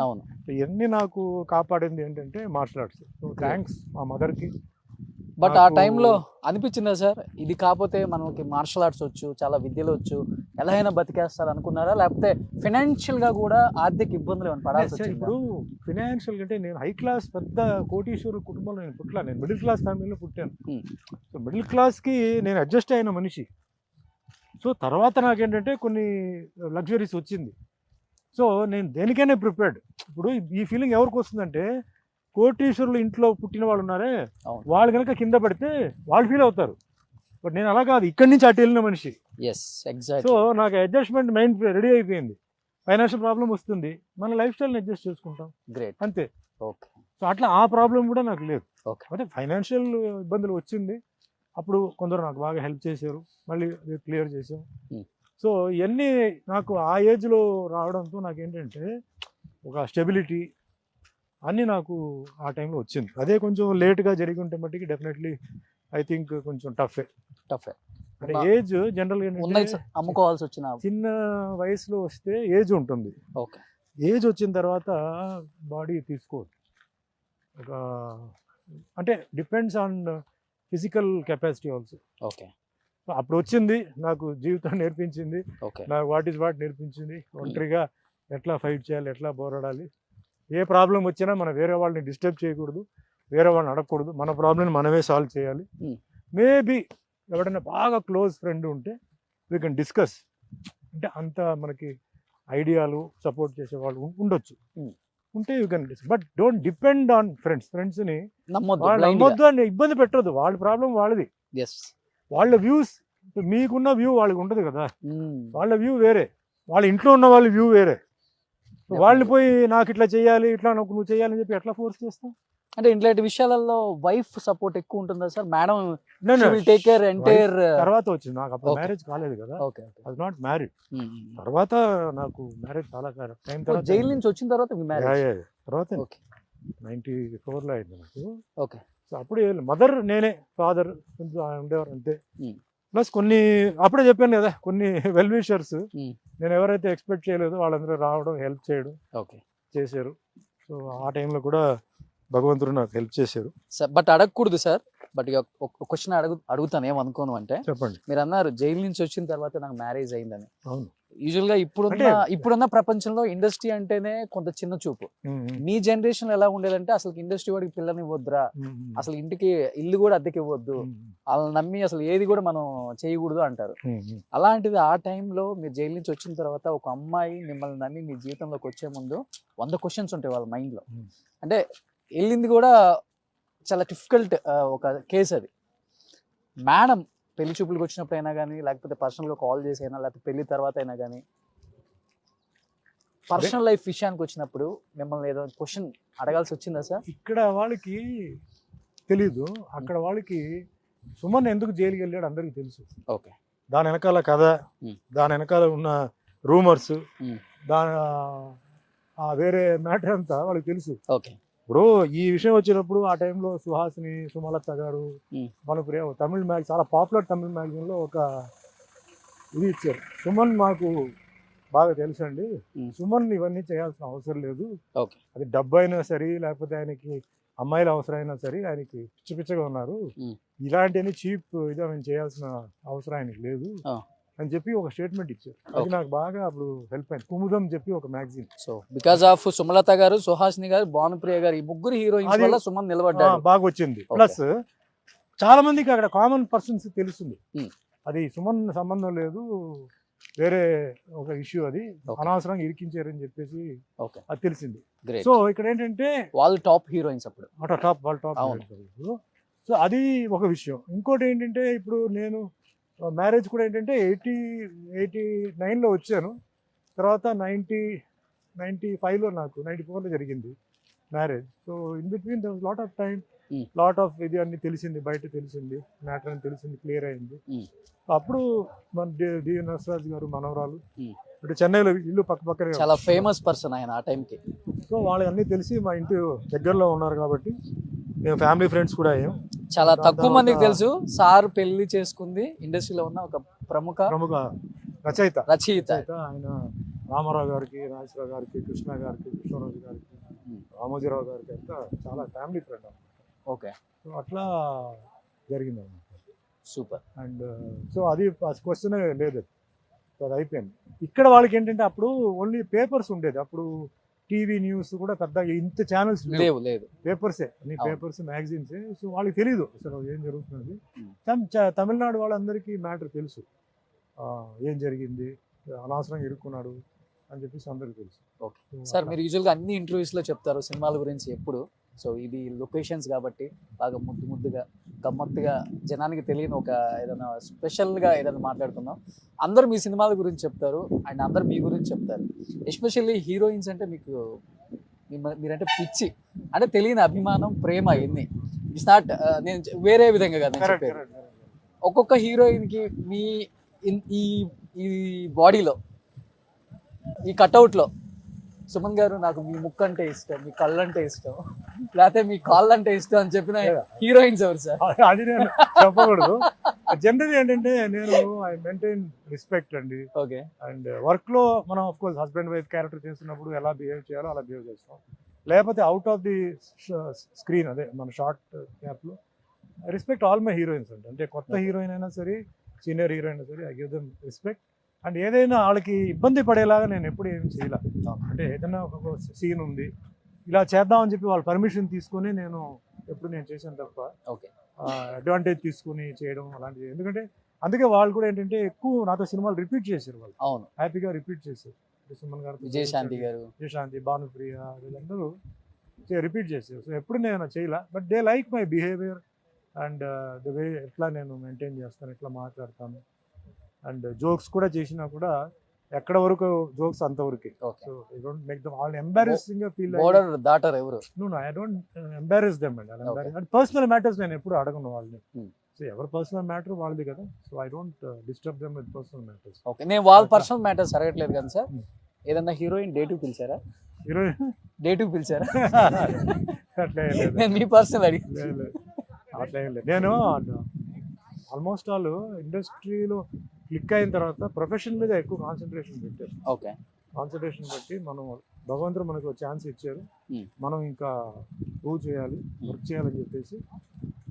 ఇవన్నీ నాకు కాపాడింది ఏంటంటే మార్షల్ ఆర్ట్స్. సో థ్యాంక్స్ మా మదర్కి. బట్ ఆ టైంలో అనిపించిందా సార్, ఇది కాకపోతే మనకి మార్షల్ ఆర్ట్స్ వచ్చు, చాలా విద్యలు వచ్చు, ఎలా అయినా బతికేస్తారు అనుకున్నారా? లేకపోతే ఫైనాన్షియల్గా కూడా ఆర్థిక ఇబ్బందులు ఏమైనా పడాల్సి వచ్చింది? ఇప్పుడు ఫైనాన్షియల్ అంటే నేను హై క్లాస్ పెద్ద కోటీశ్వర కుటుంబంలో నేను పుట్టలా, నేను మిడిల్ క్లాస్ ఫ్యామిలీలో పుట్టాను. సో మిడిల్ క్లాస్కి నేను అడ్జస్ట్ అయిన మనిషి. సో తర్వాత నాకేంటంటే కొన్ని లగ్జరీస్ వచ్చింది. సో నేను దేనికైనా ప్రిపేర్డ్. ఇప్పుడు ఈ ఫీలింగ్ ఎవరికి వస్తుందంటే కోటీశ్వరులు ఇంట్లో పుట్టిన వాళ్ళు ఉన్నారే, వాళ్ళు కనుక కింద పడితే వాళ్ళు ఫీల్ అవుతారు. బట్ నేను అలా కాదు, ఇక్కడి నుంచి అటు వెళ్ళిన మనిషి. సో నాకు అడ్జస్ట్మెంట్ మైండ్ రెడీ అయిపోయింది. ఫైనాన్షియల్ ప్రాబ్లం వస్తుంది, మన లైఫ్ స్టైల్ని అడ్జస్ట్ చేసుకుంటాం, అంతే. సో అట్లా ఆ ప్రాబ్లం కూడా నాకు లేదు. అంటే ఫైనాన్షియల్ ఇబ్బందులు వచ్చింది, అప్పుడు కొందరు నాకు బాగా హెల్ప్ చేశారు, మళ్ళీ క్లియర్ చేసాం. సో ఇవన్నీ నాకు ఆ ఏజ్లో రావడంతో నాకేంటంటే ఒక స్టెబిలిటీ అన్నీ నాకు ఆ టైంలో వచ్చింది. అదే కొంచెం లేట్గా జరిగి ఉంటే మట్టికి డెఫినెట్లీ ఐ థింక్ కొంచెం టఫే. అంటే ఏజ్ జనరల్గా అమ్ముకోవాల్సి వచ్చిన చిన్న వయసులో వస్తే ఏజ్ ఉంటుంది. ఏజ్ వచ్చిన తర్వాత బాడీ తీసుకోదు. ఒక అంటే depends on physical capacity also. అప్పుడు వచ్చింది, నాకు జీవితం నేర్పించింది, నాకు వాట్ నేర్పించింది. ఒంటరిగా ఎట్లా ఫైట్ చేయాలి, ఎట్లా పోరాడాలి, ఏ ప్రాబ్లం వచ్చినా మనం వేరే వాళ్ళని డిస్టర్బ్ చేయకూడదు, వేరే వాళ్ళని అడగకూడదు, మన ప్రాబ్లమ్ మనమే సాల్వ్ చేయాలి. మేబీ ఎవరైనా బాగా క్లోజ్ ఫ్రెండ్ ఉంటే వీ కెన్ డిస్కస్. అంటే అంత మనకి ఐడియాలు సపోర్ట్ చేసే వాళ్ళు ఉండొచ్చు, ఉంటే you can discuss. But don't depend on ఫ్రెండ్స్ని నమ్మొద్దు అని ఇబ్బంది పెట్టద్దు. వాళ్ళ ప్రాబ్లం వాళ్ళది, వాళ్ళ వ్యూస్. మీకున్న వ్యూ వాళ్ళకి ఉంటుంది కదా, వాళ్ళ వ్యూ వేరే, వాళ్ళ ఇంట్లో ఉన్న వాళ్ళ వ్యూ వేరే. వాళ్ళు పోయి నాకు ఇట్లా చేయాలి, ఇట్లా నువ్వు చేయాలని చెప్పి ఎట్లా ఫోర్స్ చేస్తాం? అంటే ఇట్లాంటి విషయాలలో వైఫ్ సపోర్ట్ ఎక్కువ ఉంటుందా sir? Madam take care entire తర్వాత వచ్చింది నాకు, అప్పుడు మ్యారేజ్ కాలేదు కదా, ఐ వాజ్ నాట్ మ్యారీడ్. తర్వాత నాకు మ్యారేజ్ చాలా టైం తర్వాత, జైలు నుంచి వచ్చిన తర్వాత తర్వాత 94లో అయింది నాకు. సో అప్పుడు మదర్ నేనే, ఫాదర్ కొంచెం ఉండేవారు అంతే. ప్లస్ కొన్ని అప్పుడే చెప్పాను కదా, కొన్ని వెల్ విషర్స్ నేను ఎవరైతే ఎక్స్పెక్ట్ చేయలేదో వాళ్ళందరూ రావడం, హెల్ప్ చేయడం చేశారు. సో ఆ టైంలో కూడా భగవంతుడు నాకు హెల్ప్ చేశారు. బట్ అడగకూడదు సార్, బట్ ఇక ఒక క్వశ్చన్ అడుగుతాను, ఏమనుకోను అంటే, చెప్పండి. మీరు అన్నారు జైలు నుంచి వచ్చిన తర్వాత నాకు మ్యారేజ్ అయిందని. అవును. యూజువల్ గా ఇప్పుడున్న ప్రపంచంలో ఇండస్ట్రీ అంటేనే కొంత చిన్న చూపు. మీ జనరేషన్ ఎలా ఉండేదంటే అసలు ఇండస్ట్రీ వాడికి పిల్లని ఇవ్వద్దురా, అసలు ఇంటికి ఇల్లు కూడా అద్దెకి ఇవ్వద్దు, వాళ్ళని నమ్మి అసలు ఏది కూడా మనం చేయకూడదు అంటారు. అలాంటిది ఆ టైంలో మీరు జైలు నుంచి వచ్చిన తర్వాత ఒక అమ్మాయి మిమ్మల్ని నమ్మి మీ జీవితంలోకి వచ్చే ముందు 100 క్వశ్చన్స్ ఉంటాయి వాళ్ళ మైండ్ లో. అంటే వెళ్ళింది కూడా చాలా డిఫికల్ట్ ఒక కేసు అది. మేడం పెళ్లి చూపులకు వచ్చినప్పుడు అయినా కానీ, లేకపోతే పర్సనల్గా కాల్ చేసి అయినా, లేకపోతే పెళ్లి తర్వాత అయినా కానీ, పర్సనల్ లైఫ్ విషయానికి వచ్చినప్పుడు మిమ్మల్ని ఏదో క్వశ్చన్ అడగాల్సి వచ్చిందా సార్? ఇక్కడ వాళ్ళకి తెలీదు, అక్కడ వాళ్ళకి సుమన్ ఎందుకు జైలుకి వెళ్ళాడు అందరికి తెలుసు. ఓకే. దాని వెనకాల కథ, దాని వెనకాల ఉన్న రూమర్స్, దాని వేరే మ్యాటర్ అంతా వాళ్ళకి తెలుసు. ఓకే. ఇప్పుడు ఈ విషయం వచ్చినప్పుడు ఆ టైంలో సుహాసిని, సుమలత గారు, మనకు తమిళ మ్యాగజైన్, చాలా పాపులర్ తమిళ మ్యాగజైన్లో ఒక ఇది ఇచ్చారు, సుమన్ మాకు బాగా తెలుసు అండి, సుమన్ ఇవన్నీ చేయాల్సిన అవసరం లేదు, అది డబ్బు అయినా సరే లేకపోతే ఆయనకి అమ్మాయిల అవసరమైనా సరే ఆయనకి పిచ్చి పిచ్చగా ఉన్నారు, ఇలాంటివన్నీ చీప్ ఇదే మేము చేయాల్సిన అవసరం ఆయనకి లేదు అని చెప్పి ఒక స్టేట్మెంట్ ఇచ్చారు. అది నాకు బాగా అప్పుడు హెల్ప్ అయింది. కుముదం చెప్పి ఒక magazine. So because of Sumalatha గారు, సుహాసిని గారు, భానుప్రియ గారు, ఈ ముగ్గురు హీరోయిన్స్ వల్ల సుమన్ నిలబడ్డారు, బాగా వచ్చింది. ప్లస్ చాలా మందికి అక్కడ కామన్ పర్సన్స్ తెలుస్తుంది అది సుమన్ సంబంధం లేదు, వేరే ఒక ఇష్యూ, అది అనవసరంగా ఇరికించారని చెప్పేసి అది తెలిసింది. సో ఇక్కడ ఏంటంటే వాళ్ళు టాప్ హీరోయిన్స్ అప్పుడు, వాళ్ళు టాప్. సో అది ఒక విషయం. ఇంకోటి ఏంటంటే ఇప్పుడు నేను మ్యారేజ్ కూడా ఏంటంటే 89లో వచ్చాను, తర్వాత 95లో నాకు 94లో జరిగింది marriage. So in between there was lot of time, lot of ఇది అన్ని తెలిసింది, బయట తెలిసింది, మ్యాటర్ అని తెలిసింది, క్లియర్ అయింది. అప్పుడు మన డి నరసరాజు గారు మనవరాలు, అంటే చెన్నైలో ఇల్లు పక్కనే, చాలా ఫేమస్ పర్సన్ ఆయన ఆ టైంకి. సో వాళ్ళకి అన్నీ తెలిసి మా ఇంటి దగ్గరలో ఉన్నారు కాబట్టి మేము ఫ్యామిలీ ఫ్రెండ్స్ కూడా అయ్యాం. చాలా తక్కువ మందికి తెలుసు సార్ పెళ్లి చేసుకుంది ఇండస్ట్రీలో ఉన్న ఒక ప్రముఖ రచయిత. ఆయన రామారావు గారికి, నాగేశ్వరరావు గారికి, కృష్ణ గారికి, కృష్ణరాజు గారికి, రామోజీరావు గారికి అంతా చాలా ఫ్యామిలీ ఫ్రెండ్ అన్నమాట. ఓకే. సో అట్లా జరిగింది అన్నమాట. సూపర్. అండ్ సో అది క్వశ్చన్ లేదు, సో అది అయిపోయింది. ఇక్కడ వాళ్ళకి ఏంటంటే అప్పుడు ఓన్లీ పేపర్స్ ఉండేది, అప్పుడు టీవీ న్యూస్ కూడా పెద్దగా ఇంత ఛానల్స్ లేవు, పేపర్సే, అన్ని పేపర్స్, మ్యాగజైన్సే. సో వాళ్ళకి తెలియదు అసలు ఏం జరుగుతుంది. తమిళనాడు వాళ్ళందరికీ మ్యాటర్ తెలుసు, ఏం జరిగింది, అనవసరంగా ఇరుక్కున్నాడు అని చెప్పేసి అందరికీ తెలుసు. ఓకే సార్, మీరు యూజువల్గా అన్ని ఇంటర్వ్యూస్లో చెప్తారు సినిమాల గురించి ఎప్పుడు. సో ఇది లొకేషన్స్ కాబట్టి బాగా ముద్దుగా గమ్మత్తుగా జనానికి తెలియని ఒక ఏదైనా స్పెషల్గా ఏదైనా మాట్లాడుతున్నాం. అందరూ మీ సినిమాల గురించి చెప్తారు అండ్ అందరు మీ గురించి చెప్తారు. ఎస్పెషల్లీ హీరోయిన్స్ అంటే మీకు మీరంటే పిచ్చి, అంటే తెలియని అభిమానం, ప్రేమ, ఇన్ని. ఇట్స్ నాట్ నేను వేరే విధంగా కాదు చెప్పారు. ఒక్కొక్క హీరోయిన్కి మీ ఈ బాడీలో, ఈ కట్అవుట్లో సుమన్ గారు నాకు మీ ముక్కు అంటే ఇష్టం, మీ కళ్ళు అంటే ఇష్టం, లేకపోతే మీ కాళ్ళు అంటే ఇష్టం అని చెప్పిన హీరోయిన్స్ ఎవరు సార్? అది నేను చెప్పకూడదు. జనరల్ ఏంటంటే నేను ఐ మెయింటైన్ రెస్పెక్ట్ అండి. ఓకే. అండ్ వర్క్ లో మనం of course husband wife character చేస్తున్నప్పుడు ఎలా బిహేవ్ చేయాలో అలా బిహేవ్ చేస్తాం, లేకపోతే అవుట్ ఆఫ్ ది స్క్రీన్, అదే మన షార్ట్ గ్యాప్ లో రెస్పెక్ట్ ఆల్ మై హీరోయిన్స్ అండి. అంటే కొత్త హీరోయిన్ అయినా సరే, సీనియర్ హీరోయిన్ అయినా సరే, I give them respect. And ఏదైనా వాళ్ళకి ఇబ్బంది పడేలాగా నేను ఎప్పుడు ఏం చేయలే. అంటే ఏదైనా ఒక సీన్ ఉంది ఇలా చేద్దామని చెప్పి వాళ్ళ పర్మిషన్ తీసుకుని నేను ఎప్పుడు నేను చేశాను తప్ప అడ్వాంటేజ్ తీసుకుని చేయడం అలాంటిది. ఎందుకంటే అందుకే వాళ్ళు కూడా ఏంటంటే ఎక్కువ నాతో సినిమాలు రిపీట్ చేశారు, వాళ్ళు అవును హ్యాపీగా రిపీట్ చేశారు. సుమన్ గారు, విజయశాంతి, భానుప్రియ, వీళ్ళందరూ రిపీట్ చేశారు. సో ఎప్పుడు నేను చేయలే, but they like my behaviour and the way ఎట్లా నేను మెయింటైన్ చేస్తాను, ఎట్లా మాట్లాడతాను. అండ్ జోక్స్ కూడా చేసినా కూడా ఎక్కడ వరకు జోక్స్ అంతవరకే. So I don't make them all embarrassing గా ఫీల్. బోర్డర్ దాటర్ ఎవరు? No I don't embarrass them అండి. అండ్ పర్సనల్ మ్యాటర్స్ నేను ఎప్పుడు అడగను వాళ్ళని. సో ఎవరి పర్సనల్ మ్యాటర్ వాళ్ళది కదా, so I don't disturb them with personal matters. Okay. నేను వాళ్ళ పర్సనల్ మ్యాటర్స్ అడగట్లేదు కదా సార్. ఏదన్నా హీరోయిన్ డేటు పిలిచారా? హీరోయిన్ డేటు పిలిచారా? అట్లా ఏం లేదు, నేను మీ పర్సనల్ అడిగి అట్లా ఏం లేదు. నేను ఆల్మోస్ట్ ఆల్ ఇండస్ట్రీలో క్లిక్ అయిన తర్వాత ప్రొఫెషన్ మీద ఎక్కువ కాన్సన్ట్రేషన్ పెట్టారు. ఓకే. కాన్సన్ట్రేషన్ బట్టి మనం భగవంతుడు మనకు ఛాన్స్ ఇచ్చారు, మనం ఇంకా ప్రూవ్ చేయాలి, వర్క్ చేయాలని చెప్పేసి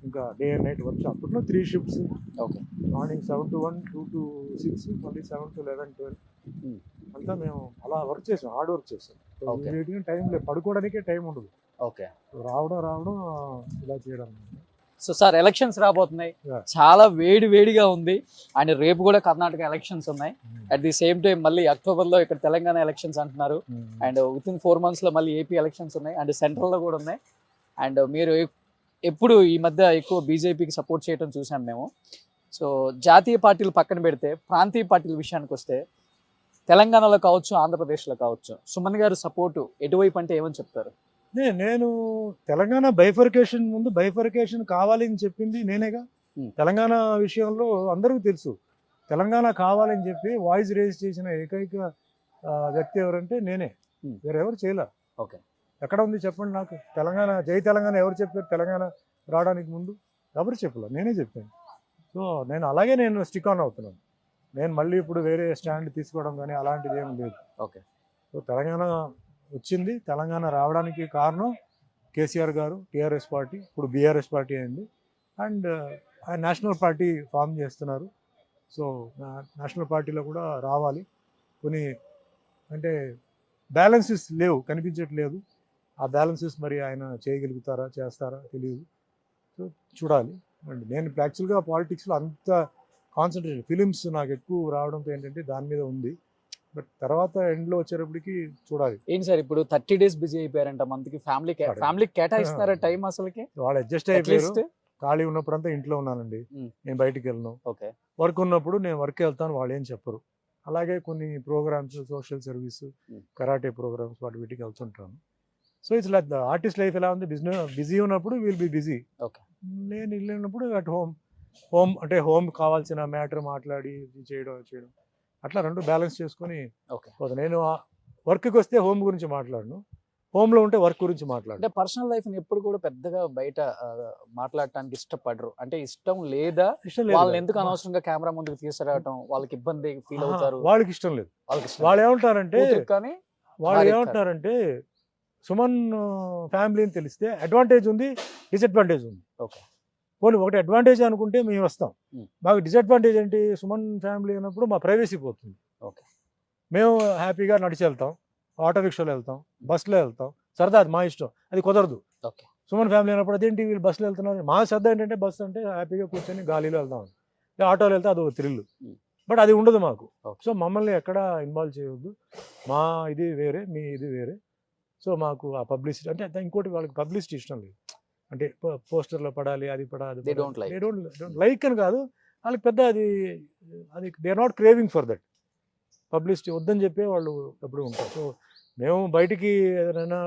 ఇంకా డే అండ్ నైట్ వర్క్. అప్పట్లో 3 shifts, okay. Morning 7 to 1, 2 to 6, మళ్ళీ 7 to 11, 12 అంతా మేము అలా వర్క్ చేసాం, హార్డ్ వర్క్ చేసాం. Okay. వీటికి టైం లేదు, పడుకోవడానికే టైం ఉండదు. ఓకే. రావడం ఇలా చేయడం. సో సార్ ఎలక్షన్స్ రాబోతున్నాయి, Yeah. చాలా వేడిగా ఉంది. అండ్ రేపు కూడా కర్ణాటక ఎలక్షన్స్ ఉన్నాయి. అట్ ది సేమ్ టైం మళ్ళీ అక్టోబర్లో ఇక్కడ తెలంగాణ ఎలక్షన్స్ అంటున్నారు. అండ్ వితిన్ 4 months లో మళ్ళీ ఏపీ ఎలక్షన్స్ ఉన్నాయి, అండ్ సెంట్రల్లో కూడా ఉన్నాయి. అండ్ మీరు ఎప్పుడు ఈ మధ్య ఎక్కువ బీజేపీకి సపోర్ట్ చేయడం చూసాం మేము. సో జాతీయ పార్టీలు పక్కన పెడితే ప్రాంతీయ పార్టీల విషయానికి వస్తే తెలంగాణలో కావచ్చు, ఆంధ్రప్రదేశ్లో కావచ్చు, సుమన్ గారు సపోర్టు ఎటువైపు అంటే ఏమని చెప్తారు? నేను తెలంగాణ ముందు బైఫర్కేషన్ కావాలి అని చెప్పింది నేనేగా. తెలంగాణ విషయంలో అందరికీ తెలుసు, తెలంగాణ కావాలని చెప్పి వాయిస్ రేజ్ చేసిన ఏకైక వ్యక్తి ఎవరంటే నేనే, వేరెవరు చేయలే. ఓకే. ఎక్కడ ఉంది చెప్పండి నాకు? తెలంగాణ, జై తెలంగాణ ఎవరు చెప్పారు? తెలంగాణ రావడానికి ముందు ఎవరు చెప్పలే, నేనే చెప్పాను. సో నేను అలాగే స్టిక్ ఆన్ అవుతున్నాను. నేను మళ్ళీ ఇప్పుడు వేరే స్టాండ్ తీసుకోవడం కానీ అలాంటిది ఏం లేదు. ఓకే. సో తెలంగాణ వచ్చింది, తెలంగాణ రావడానికి కారణం కేసీఆర్ గారు, టీఆర్ఎస్ పార్టీ, ఇప్పుడు బీఆర్ఎస్ పార్టీ అయింది. అండ్ ఆయన నేషనల్ పార్టీ ఫామ్ చేస్తున్నారు. సో నేషనల్ పార్టీలో కూడా రావాలి. కొన్ని అంటే బ్యాలెన్సెస్ లేవు, కనిపించట్లేదు. ఆ బ్యాలెన్సెస్ మరి ఆయన చేయగలుగుతారా, చేస్తారా తెలియదు. సో చూడాలి. అండ్ నేను యాక్చువల్గా పాలిటిక్స్లో అంత కాన్సన్ట్రేషన్, ఫిలిమ్స్ నాకు ఎక్కువ రావడంతో ఏంటంటే దాని మీద ఉంది. బట్ తర్వాత ఎండ్లో వచ్చేటప్పటికి చూడాలి. ఏంటి సార్ ఇప్పుడు 30 days బిజీ అయిపోయారంట, మంత్కి ఫ్యామిలీకి కేటాయిస్తున్నారా టైం? అసలుకి వాళ్ళు అడ్జస్ట్ అయిపోయారు. ఖాళీ ఉన్నప్పుడంతా ఇంట్లో ఉన్నానండి, నేను బయటికి వెళ్ళను. ఓకే. వర్క్ ఉన్నప్పుడు నేను వర్క్ వెళ్తాను, వాళ్ళు ఏం చెప్పరు. అలాగే కొన్ని programmes, social service, karate programmes, వీటికి వెళ్తుంటాను. So it's like the artist life ఎలా ఉంది, బిజీ ఉన్నప్పుడు విల్ బి బిజీ. ఓకే. నేను వెళ్ళినప్పుడు అట్ హోమ్ అంటే హోమ్ కావాల్సిన మ్యాటర్ మాట్లాడి చేయడం అట్లా రెండు బ్యాలెన్స్ చేసుకొని పోతా. నేను వర్క్కి వస్తే హోమ్ గురించి మాట్లాడను, హోమ్లో ఉంటే వర్క్ గురించి మాట్లాడు. అంటే పర్సనల్ లైఫ్ ఎప్పుడు కూడా పెద్దగా బయట మాట్లాడటానికి ఇష్టపడరు, అంటే ఇష్టం లేదా? వాళ్ళని ఎందుకు అనవసరంగా కెమెరా ముందుకు తీసుకురావటం, వాళ్ళకి ఇబ్బంది ఫీల్ అవుతారు? వాళ్ళకి ఇష్టం లేదు. వాళ్ళు ఏమంటారంటే సుమన్ ఫ్యామిలీ అని తెలిస్తే అడ్వాంటేజ్ ఉంది, డిసడ్వాంటేజ్ ఉంది. ఓకే. పోనీ ఒకటి అడ్వాంటేజ్ అనుకుంటే మేము వస్తాం, మాకు డిసడ్వాంటేజ్ ఏంటి, సుమన్ ఫ్యామిలీ అన్నప్పుడు మా ప్రైవసీ పోతుంది. ఓకే. మేము హ్యాపీగా నడిచి వెళ్తాం, ఆటో రిక్షాలో వెళ్తాం, బస్సులో వెళ్తాం, సరదా అది మా ఇష్టం. అది కుదరదు ఓకే. సుమన్ ఫ్యామిలీ అన్నప్పుడు అదేంటి వీళ్ళు బస్సులో వెళ్తున్నారు. మా సరదా ఏంటంటే బస్సు అంటే హ్యాపీగా కూర్చొని గాలిలో వెళ్తాం, ఆటోలో వెళ్తే అది ఒక థ్రిల్. బట్ అది ఉండదు మాకు. సో మమ్మల్ని ఎక్కడ ఇన్వాల్వ్ చేయవద్దు, మా ఇది వేరే, మీ ఇది వేరే. సో మాకు ఆ పబ్లిసిటీ అంటే ఇంకోటి, వాళ్ళకి పబ్లిసిటీ ఇష్టం లేదు. అంటే పోస్టర్లో పడాలి, అది పడాలి, దే డోంట్ లైక్ అని కాదు, వాళ్ళకి పెద్ద అది they are not craving for that publicity. వద్దని చెప్పే వాళ్ళు ఎప్పుడు ఉంటారు. సో మేము బయటికి ఏదైనా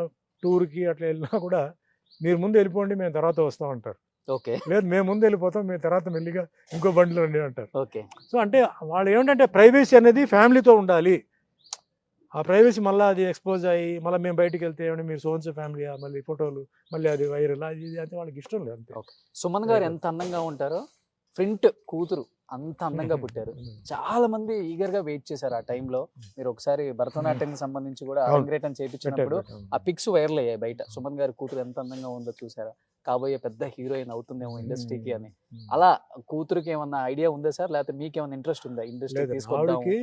టూర్కి అట్లా వెళ్ళినా కూడా మీరు ముందు వెళ్ళిపోండి, మేము తర్వాత వస్తామంటారు. ఓకే. లేదు మేము ముందు వెళ్ళిపోతాం, మేము తర్వాత మెల్లిగా ఇంకో బండిలో ఉండి అంటారు. ఓకే. సో అంటే వాళ్ళు ఏమిటంటే ప్రైవసీ అనేది ఫ్యామిలీతో ఉండాలి. ఆ ప్రైవసీ మళ్ళీ అది ఎక్స్పోజ్ అయ్యి మళ్ళీ మేము బయటికి వెళ్తే ఏమంటే మీరు సోన్స్ ఫ్యామిలీ, మళ్ళీ ఫోటోలు, మళ్ళీ అది వైరల్, అది అంటే వాళ్ళకి ఇష్టం లేదు. అంతే. సుమన్ గారు ఎంత అందంగా ఉంటారో, ప్రింట్ కూతురు అంత అందంగా పుట్టారు. చాలా మంది ఈగర్ గా వెయిట్ చేశారు ఆ టైంలో. మీరు ఒకసారి భరతనాట్యం సంబంధించి కూడా అరంగేటం చేయించినప్పుడు ఆ పిక్స్ వైరల్ అయ్యాయి బయట. సుమన్ గారి కూతురు ఎంత అందంగా ఉందో చూసారా, కాబోయే పెద్ద హీరోయిన్ అవుతుందేమో ఇండస్ట్రీకి అని. అలా కూతురుకి ఏమన్నా ఐడియా ఉందా సార్, లేకపోతే మీకేమన్నా ఇంట్రెస్ట్ ఉందా ఇండస్ట్రీ తీసుకోవడానికి?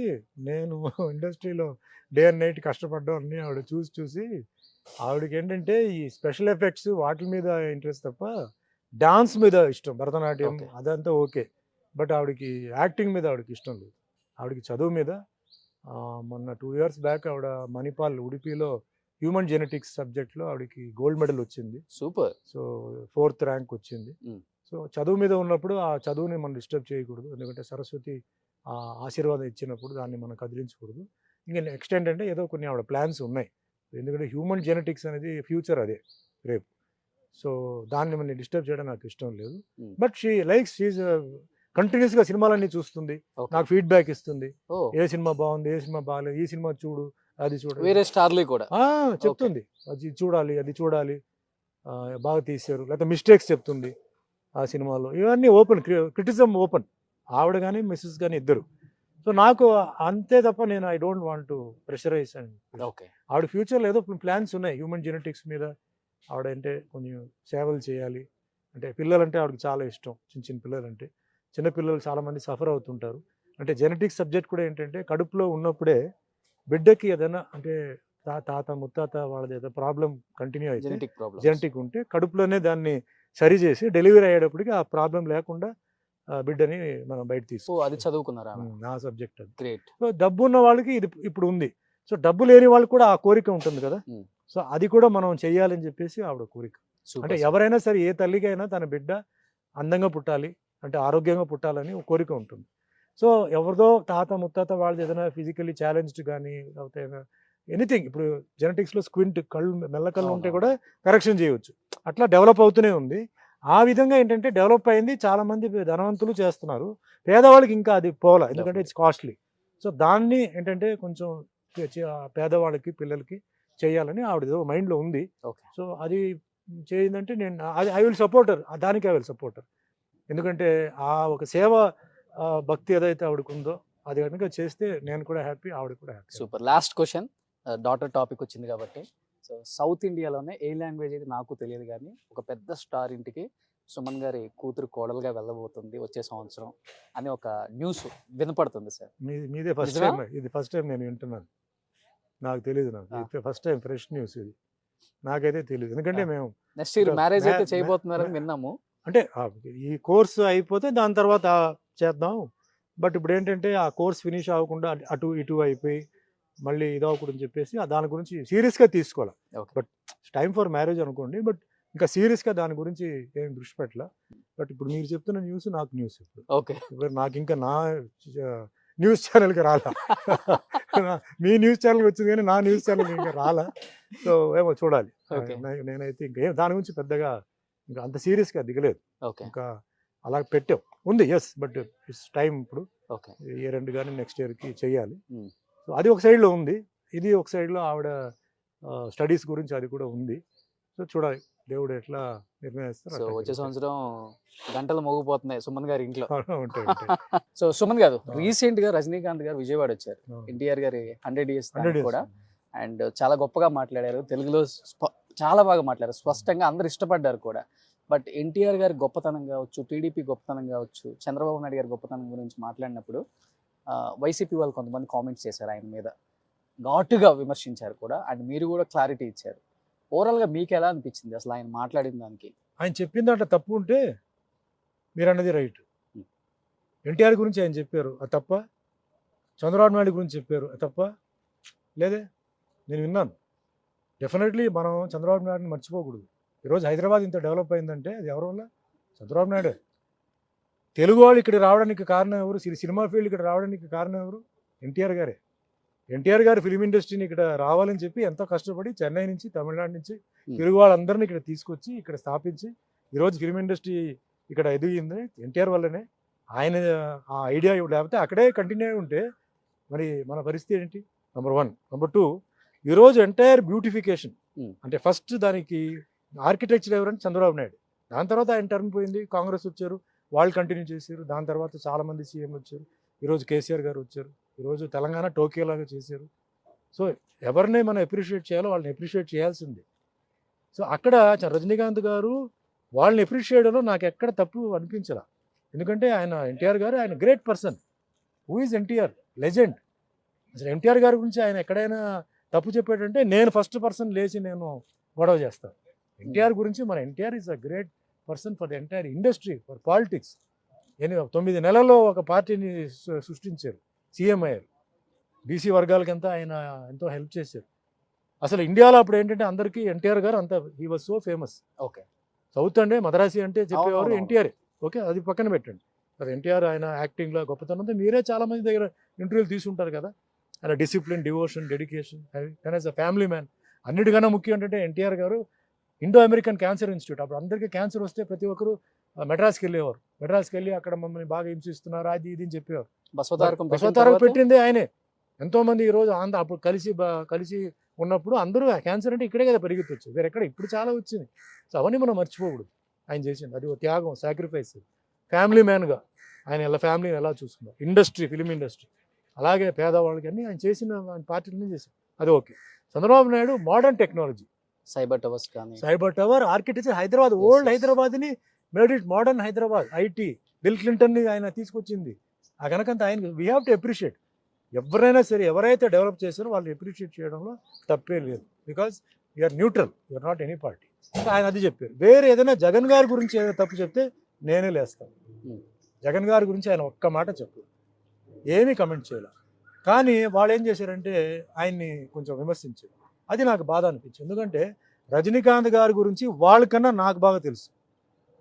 నేను ఇండస్ట్రీలో డే అండ్ నైట్ కష్టపడ్డా అన్ని ఆవిడ చూసి ఆవిడకి ఏంటంటే ఈ స్పెషల్ ఎఫెక్ట్స్ వాటి మీద ఇంట్రెస్ట్ తప్ప డాన్స్ మీద ఇష్టం, భరతనాట్యం అదంతా ఓకే. బట్ ఆవిడకి యాక్టింగ్ మీద ఆవిడకి ఇష్టం లేదు. ఆవిడకి చదువు మీద మొన్న 2 years బ్యాక్ ఆవిడ మణిపాల్ ఉడిపిలో హ్యూమన్ జెనెటిక్స్ సబ్జెక్ట్లో ఆవిడకి గోల్డ్ మెడల్ వచ్చింది. సూపర్. సో 4th ర్యాంక్ వచ్చింది. సో చదువు మీద ఉన్నప్పుడు ఆ చదువుని మనం డిస్టర్బ్ చేయకూడదు, ఎందుకంటే సరస్వతి ఆశీర్వాదం ఇచ్చినప్పుడు దాన్ని మనం కదిలించకూడదు. ఇంకా నెక్స్ట్ ఏంటంటే ఏదో కొన్ని ఆవిడ ప్లాన్స్ ఉన్నాయి, ఎందుకంటే హ్యూమన్ జెనెటిక్స్ అనేది ఫ్యూచర్ అదే రేపు. సో దాన్ని మనం డిస్టర్బ్ చేయడం నాకు ఇష్టం లేదు. బట్ షీఈ్ కంటిన్యూస్గా సినిమాలన్నీ చూస్తుంది, నాకు ఫీడ్బ్యాక్ ఇస్తుంది, ఏ సినిమా బాగుంది, ఏ సినిమా బాగాలేదు, ఈ సినిమా చూడు, అది చూడు, వేరే స్టార్లు కూడా చెప్తుంది, అది చూడాలి, అది చూడాలి, బాగా తీశారు, లేకపోతే మిస్టేక్స్ చెప్తుంది ఆ సినిమాలో. ఇవన్నీ ఓపెన్ క్రిటిసిజం ఓపెన్, ఆవిడ కానీ మిస్సెస్ కానీ ఇద్దరు. సో నాకు అంతే తప్ప నేను I don't want to pressurise. And ఆవిడ ఫ్యూచర్లో ఏదో ప్లాన్స్ ఉన్నాయి హ్యూమన్ జెనెటిక్స్ మీద, ఆవిడ అంటే కొంచెం సేవలు చేయాలి, అంటే పిల్లలంటే ఆవిడకి చాలా ఇష్టం, చిన్న చిన్న పిల్లలంటే. చిన్న పిల్లలు చాలామంది సఫర్ అవుతుంటారు. అంటే జెనెటిక్స్ సబ్జెక్ట్ కూడా ఏంటంటే కడుపులో ఉన్నప్పుడే బిడ్డకి ఏదైనా అంటే తాత ముత్తాత వాళ్ళది ఏదైనా ప్రాబ్లం కంటిన్యూ అయితే జెనెటిక్ ప్రాబ్లమ్. జెనెటిక్ ఉంటే కడుపులోనే దాన్ని సరి చేసి డెలివరీ అయ్యేటప్పటికి ఆ ప్రాబ్లం లేకుండా బిడ్డని మనం బయట సో తీసుకో. అది చదువుకున్నారా? నా సబ్జెక్ట్ అది. గ్రేట్. సో డబ్బు ఉన్న వాళ్ళకి ఇది ఇప్పుడు ఉంది. సో డబ్బు లేని వాళ్ళకి కూడా ఆ కోరిక ఉంటుంది కదా. Hmm. సో అది కూడా మనం చెయ్యాలని చెప్పేసి ఆవిడ కోరిక. అంటే ఎవరైనా సరే ఏ తల్లికైనా తన బిడ్డ అందంగా పుట్టాలి అంటే ఆరోగ్యంగా పుట్టాలని ఒక కోరిక ఉంటుంది. సో ఎవరిదో తాత ముత్తాత వాళ్ళది ఏదైనా ఫిజికల్లీ ఛాలెంజ్డ్ కానీ లేకపోతే ఎనీథింగ్, ఇప్పుడు జెనెటిక్స్లో స్క్వింట్ కళ్ళు మెల్లకళ్ళు ఉంటే కూడా కరెక్షన్ చేయవచ్చు. అట్లా డెవలప్ అవుతూనే ఉంది. ఆ విధంగా ఏంటంటే డెవలప్ అయింది, చాలామంది ధనవంతులు చేస్తున్నారు, పేదవాళ్ళకి ఇంకా అది పోలా, ఎందుకంటే ఇట్స్ కాస్ట్లీ. సో దాన్ని ఏంటంటే కొంచెం పేదవాళ్ళకి పిల్లలకి చేయాలని ఆవిడ మైండ్లో ఉంది. ఓకే. సో అది చేయిందంటే నేను ఐ విల్ సపోర్టర్, దానికి ఐ విల్ సపోర్టర్. ఎందుకంటే ఆ ఒక సేవ భక్తి ఏదైతే ఆవిడకు ఉందో అది కనుక చేస్తే నేను కూడా హ్యాపీ, ఆవిడ కూడా happy. Super. Last question, daughter topic వచ్చింది కాబట్టి. సో సౌత్ ఇండియాలోనే ఏ లాంగ్వేజ్ అయితే నాకు తెలియదు కానీ ఒక పెద్ద స్టార్ ఇంటికి సుమన్ గారి కూతురు కోడలుగా వెళ్ళబోతుంది వచ్చే సంవత్సరం అని ఒక న్యూస్ వినపడుతుంది సార్. మీదే ఫస్ట్ నిజమా? టైం, ఇది ఫస్ట్ టైం నేను వింటున్నాను. నాకు తెలియదు, నాకు ఫస్ట్ టైం ఫ్రెష్ న్యూస్ ఇది. నాకైతే తెలియదు, ఎందుకంటే మేము నెక్స్ట్ ఇయర్ మ్యారేజ్ అయితే చేయబోతున్నారని విన్నాము. అంటే ఈ కోర్సు అయిపోతే దాని తర్వాత చేద్దాం. బట్ ఇప్పుడు ఏంటంటే ఆ కోర్స్ ఫినిష్ అవ్వకుండా అటు ఇటు అయిపోయి మళ్ళీ ఇదవకూడదని చెప్పేసి దాని గురించి సీరియస్గా తీసుకోవాలి. Okay. But time for marriage అనుకోండి, బట్ ఇంకా సీరియస్గా దాని గురించి ఏం దృష్టి పెట్టాల. బట్ ఇప్పుడు మీరు చెప్తున్న న్యూస్ నాకు న్యూస్. ఓకే. ఇప్పుడు నాకు ఇంకా నా న్యూస్ ఛానల్కి రాలా. మీ న్యూస్ ఛానల్కి వచ్చింది కానీ నా న్యూస్ ఛానల్కి ఇంకా రాలా. సో ఏమో చూడాలి. Okay. నేనైతే ఇంకా దాని గురించి పెద్దగా ఇంకా అంత సీరియస్గా దిగలేదు. ఓకే. ఇంకా అలా పెట్టాం ఉంది. ఎస్, బట్ ఇట్స్ టైం ఇప్పుడు ఓకే. ఇయర్ ఎండ్ కానీ నెక్స్ట్ ఇయర్కి చేయాలి. Hmm. సో అది ఒక సైడ్లో ఉంది, ఇది ఒక సైడ్లో ఆవిడ స్టడీస్ గురించి అది కూడా ఉంది. సో చూడాలి దేవుడు ఎట్లా నిర్ణయిస్తారు. సో వచ్చే సంవత్సరం గంటలు మోగిపోతున్నాయి సుమన్ గారి ఇంట్లో. ఉంటాయి. సో సుమన్ గారు రీసెంట్ గా రజనీకాంత్ గారు విజయవాడ వచ్చారు, ఎన్టీఆర్ గారి 100 years కూడా, అండ్ చాలా గొప్పగా మాట్లాడారు, తెలుగులో చాలా బాగా మాట్లాడారు, స్పష్టంగా అందరు ఇష్టపడ్డారు కూడా. బట్ ఎన్టీఆర్ గారి గొప్పతనం కావచ్చు, టీడీపీ గొప్పతనం కావచ్చు, చంద్రబాబు నాయుడు గారి గొప్పతనం గురించి మాట్లాడినప్పుడు వైసీపీ వాళ్ళు కొంతమంది కామెంట్స్ చేశారు, ఆయన మీద ఘాటుగా విమర్శించారు కూడా, అండ్ మీరు కూడా క్లారిటీ ఇచ్చారు. ఓవరాల్గా మీకు ఎలా అనిపించింది అసలు ఆయన మాట్లాడిన దానికి? ఆయన చెప్పింది అట్లా తప్పు ఉంటే మీరు అన్నది రైట్. ఎన్టీఆర్ గురించి ఆయన చెప్పారు, అది తప్ప? చంద్రబాబు నాయుడు గురించి చెప్పారు, అది తప్ప? లేదే, నేను విన్నాను. డెఫినెట్లీ మనం చంద్రబాబు నాయుడుని మర్చిపోకూడదు. ఈరోజు హైదరాబాద్ ఇంత డెవలప్ అయిందంటే అది ఎవరి వల్ల? చంద్రబాబు నాయుడే. తెలుగు వాళ్ళు ఇక్కడ రావడానికి కారణం ఎవరు? సినిమా ఫీల్డ్ ఇక్కడ రావడానికి కారణం ఎవరు? ఎన్టీఆర్ గారే. ఎన్టీఆర్ గారు ఫిలిం ఇండస్ట్రీని ఇక్కడ రావాలని చెప్పి ఎంతో కష్టపడి చెన్నై నుంచి, తమిళనాడు నుంచి తెలుగు వాళ్ళందరినీ ఇక్కడ తీసుకొచ్చి ఇక్కడ స్థాపించి ఈరోజు ఫిలిం ఇండస్ట్రీ ఇక్కడ ఎదిగింది ఎన్టీఆర్ వల్లనే. ఆయన ఆ ఐడియా లేకపోతే అక్కడే కంటిన్యూ అయి ఉంటే మరి మన పరిస్థితి ఏంటి? నెంబర్ 1. నెంబర్ 2, ఈరోజు ఎంటైర్ బ్యూటిఫికేషన్ అంటే ఫస్ట్ దానికి ఆర్కిటెక్చర్ ఎవరంటే చంద్రబాబు నాయుడు. దాని తర్వాత ఆయన టర్న్ పోయింది, కాంగ్రెస్ వచ్చారు, వాళ్ళు కంటిన్యూ చేశారు. దాని తర్వాత చాలామంది సీఎం వచ్చారు, ఈరోజు కేసీఆర్ గారు వచ్చారు, ఈరోజు తెలంగాణ టోక్యోలాగా చేశారు. సో ఎవరిని మనం అప్రిషియేట్ చేయాలో వాళ్ళని అప్రిషియేట్ చేయాల్సిందే. సో అక్కడ రజనీకాంత్ గారు వాళ్ళని అప్రిషియేట్ చేయడంలో నాకు ఎక్కడ తప్పు అనిపించలా. ఎందుకంటే ఆయన ఎన్టీఆర్ గారు ఆయన great person. Who is NTR? Legend. అసలు ఎన్టీఆర్ గారి గురించి ఆయన ఎక్కడైనా తప్పు చెప్పాడంటే నేను ఫస్ట్ పర్సన్ లేచి నేను గొడవ చేస్తాను. ఎన్టీఆర్ గురించి మన NTR is a great person for the entire industry, for politics. 9 నెలల్లో ఒక పార్టీని సృష్టించారు, సీఎం అయ్యారు, బీసీ వర్గాలకంతా ఆయన ఎంతో హెల్ప్ చేశారు. అసలు ఇండియాలో అప్పుడు ఏంటంటే అందరికీ ఎన్టీఆర్ గారు అంత he was so famous. Okay. South అంటే మద్రాసి అంటే చెప్పేవారు ఎన్టీఆర్. ఓకే, అది పక్కన పెట్టండి. అది ఎన్టీఆర్ ఆయన యాక్టింగ్లో గొప్పతనంతో మీరే చాలామంది దగ్గర ఇంటర్వ్యూలు తీసుకుంటారు కదా. ఆయన discipline, devotion, dedication, and as a family man. అన్నిటికన్నా ముఖ్యం ఏంటంటే ఎన్టీఆర్ గారు ఇండో అమెరికన్ క్యాన్సర్ ఇన్స్టిట్యూట్, అప్పుడు అందరికీ క్యాన్సర్ వస్తే ప్రతి ఒక్కరు మెడ్రాస్కి వెళ్ళేవారు. మెడ్రాస్కి వెళ్ళి అక్కడ మమ్మల్ని బాగా హింసిస్తున్నారు అది ఇది అని చెప్పేవారు. బసవతారకం పెట్టిందే ఆయనే. ఎంతోమంది ఈరోజు అప్పుడు కలిసి ఉన్నప్పుడు అందరూ క్యాన్సర్ అంటే ఇక్కడే కదా పెరిగిపోవచ్చు, వేరే ఎక్కడ ఇప్పుడు చాలా వచ్చింది. సో అవన్నీ మనం మర్చిపోకూడదు. ఆయన చేసింది అది ఒక త్యాగం, సాక్రిఫైస్. ఫ్యామిలీ మ్యాన్గా ఆయన ఎలా ఫ్యామిలీని ఎలా చూసుకున్నారు, ఇండస్ట్రీ, ఫిలిం ఇండస్ట్రీ, అలాగే పేదవాళ్ళకి అన్నీ ఆయన చేసిన పార్టీలన్నీ చేశారు. అది okay. Chandrababu Naidu modern technology, cyber towers కానీ, cyber tower architecture, Hyderabad old హైదరాబాద్ని made it modern Hyderabad. IT Bill క్లింటన్ని ఆయన తీసుకొచ్చింది. ఆ కనుకంత ఆయన వీ హ్యావ్ టు అప్రిషియేట్. ఎవరైనా సరే ఎవరైతే డెవలప్ చేశారో వాళ్ళు అప్రిషియేట్ చేయడంలో తప్పే లేదు. Because you're neutral, you're not any party. ఆయన అది చెప్పారు. వేరే ఏదైనా జగన్ గారి గురించి ఏదైనా తప్పు చెప్తే నేనే లేస్తాను. జగన్ గారి గురించి ఆయన ఒక్క మాట చెప్పు, ఏమీ కమెంట్ చేయాలి. కానీ వాళ్ళు ఏం చేశారంటే ఆయన్ని కొంచెం విమర్శించారు. అది నాకు బాధ అనిపించింది. ఎందుకంటే రజనీకాంత్ గారి గురించి వాళ్ళకన్నా నాకు బాగా తెలుసు.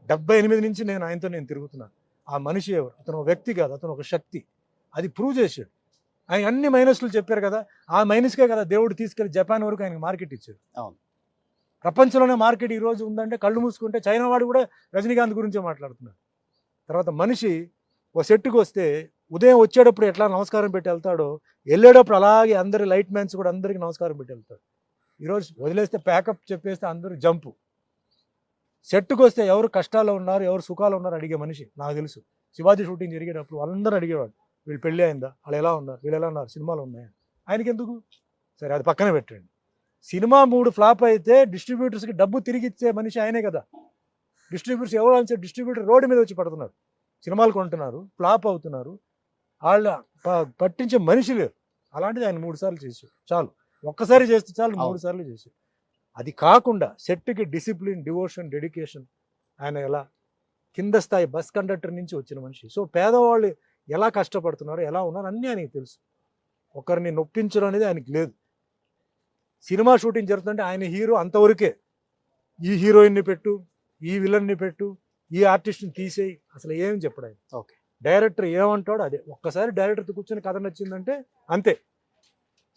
78 నుంచి ఆయనతో తిరుగుతున్నాను. ఆ మనిషి ఎవరు, అతను ఒక వ్యక్తి కాదు, అతను ఒక శక్తి. అది ప్రూవ్ చేశాడు. ఆయన అన్ని మైనస్లు చెప్పారు కదా, ఆ మైనస్కే కదా దేవుడు తీసుకెళ్ళి జపాన్ వరకు ఆయనకు మార్కెట్ ఇచ్చాడు. అవును. ప్రపంచంలోనే మార్కెట్ ఈ రోజు ఉందంటే కళ్ళు మూసుకుంటే చైనా వాడు కూడా రజనీకాంత్ గురించే మాట్లాడుతున్నాడు. తర్వాత మనిషి ఒక సెట్కి వస్తే ఉదయం వచ్చేటప్పుడు ఎట్లా నమస్కారం పెట్టి వెళ్తాడో, వెళ్ళేటప్పుడు అలాగే అందరి లైట్ మ్యాన్స్ కూడా అందరికీ నమస్కారం పెట్టి వెళ్తాడు. ఈరోజు వదిలేస్తే ప్యాకప్ చెప్పేస్తే అందరూ జంపు. సెట్కి వస్తే ఎవరు కష్టాల్లో ఉన్నారు, ఎవరు సుఖాలు ఉన్నారు అడిగే మనిషి నాకు తెలుసు. శివాజీ షూటింగ్ జరిగేటప్పుడు వాళ్ళందరూ అడిగేవాడు, వీళ్ళు పెళ్ళి అయిందా, వాళ్ళు ఎలా ఉన్నారు, వీళ్ళు ఎలా ఉన్నారు, సినిమాలు ఉన్నాయా. ఆయనకి ఎందుకు? సరే అది పక్కన పెట్టండి. సినిమా 3 ఫ్లాప్ అయితే డిస్ట్రిబ్యూటర్స్కి డబ్బు తిరిగి ఇచ్చే మనిషి ఆయనే కదా. డిస్ట్రిబ్యూటర్స్ ఎవరు అంటే డిస్ట్రిబ్యూటర్ రోడ్డు మీద వచ్చి పడుతున్నారు, సినిమాలు కొంటున్నారు, ఫ్లాప్ అవుతున్నారు, వాళ్ళ పట్టించే మనిషి లేరు. అలాంటిది ఆయన 3 సార్లు చేశాడు. చాలు, ఒక్కసారి చేస్తే చాలు, 3 సార్లు చేశాడు. అది కాకుండా సెట్కి డిసిప్లిన్, డివోషన్, డెడికేషన్. ఆయన ఎలా కింద స్థాయి బస్ కండక్టర్ నుంచి వచ్చిన మనిషి. సో పేదవాళ్ళు ఎలా కష్టపడుతున్నారు, ఎలా ఉన్నారు అన్నీ ఆయనకి తెలుసు. ఒకరిని నొప్పించడం అనేది ఆయనకి లేదు. సినిమా షూటింగ్ జరుగుతుంటే ఆయన హీరో అంతవరకే. ఈ హీరోయిన్ని పెట్టు, ఈ విలన్ని పెట్టు, ఈ ఆర్టిస్ట్ని తీసేయి, అసలు ఏం చెప్పడు ఆయన. ఓకే. డైరెక్టర్ ఏమంటాడో అదే. ఒక్కసారి డైరెక్టర్తో కూర్చొని కథ నచ్చిందంటే అంతే.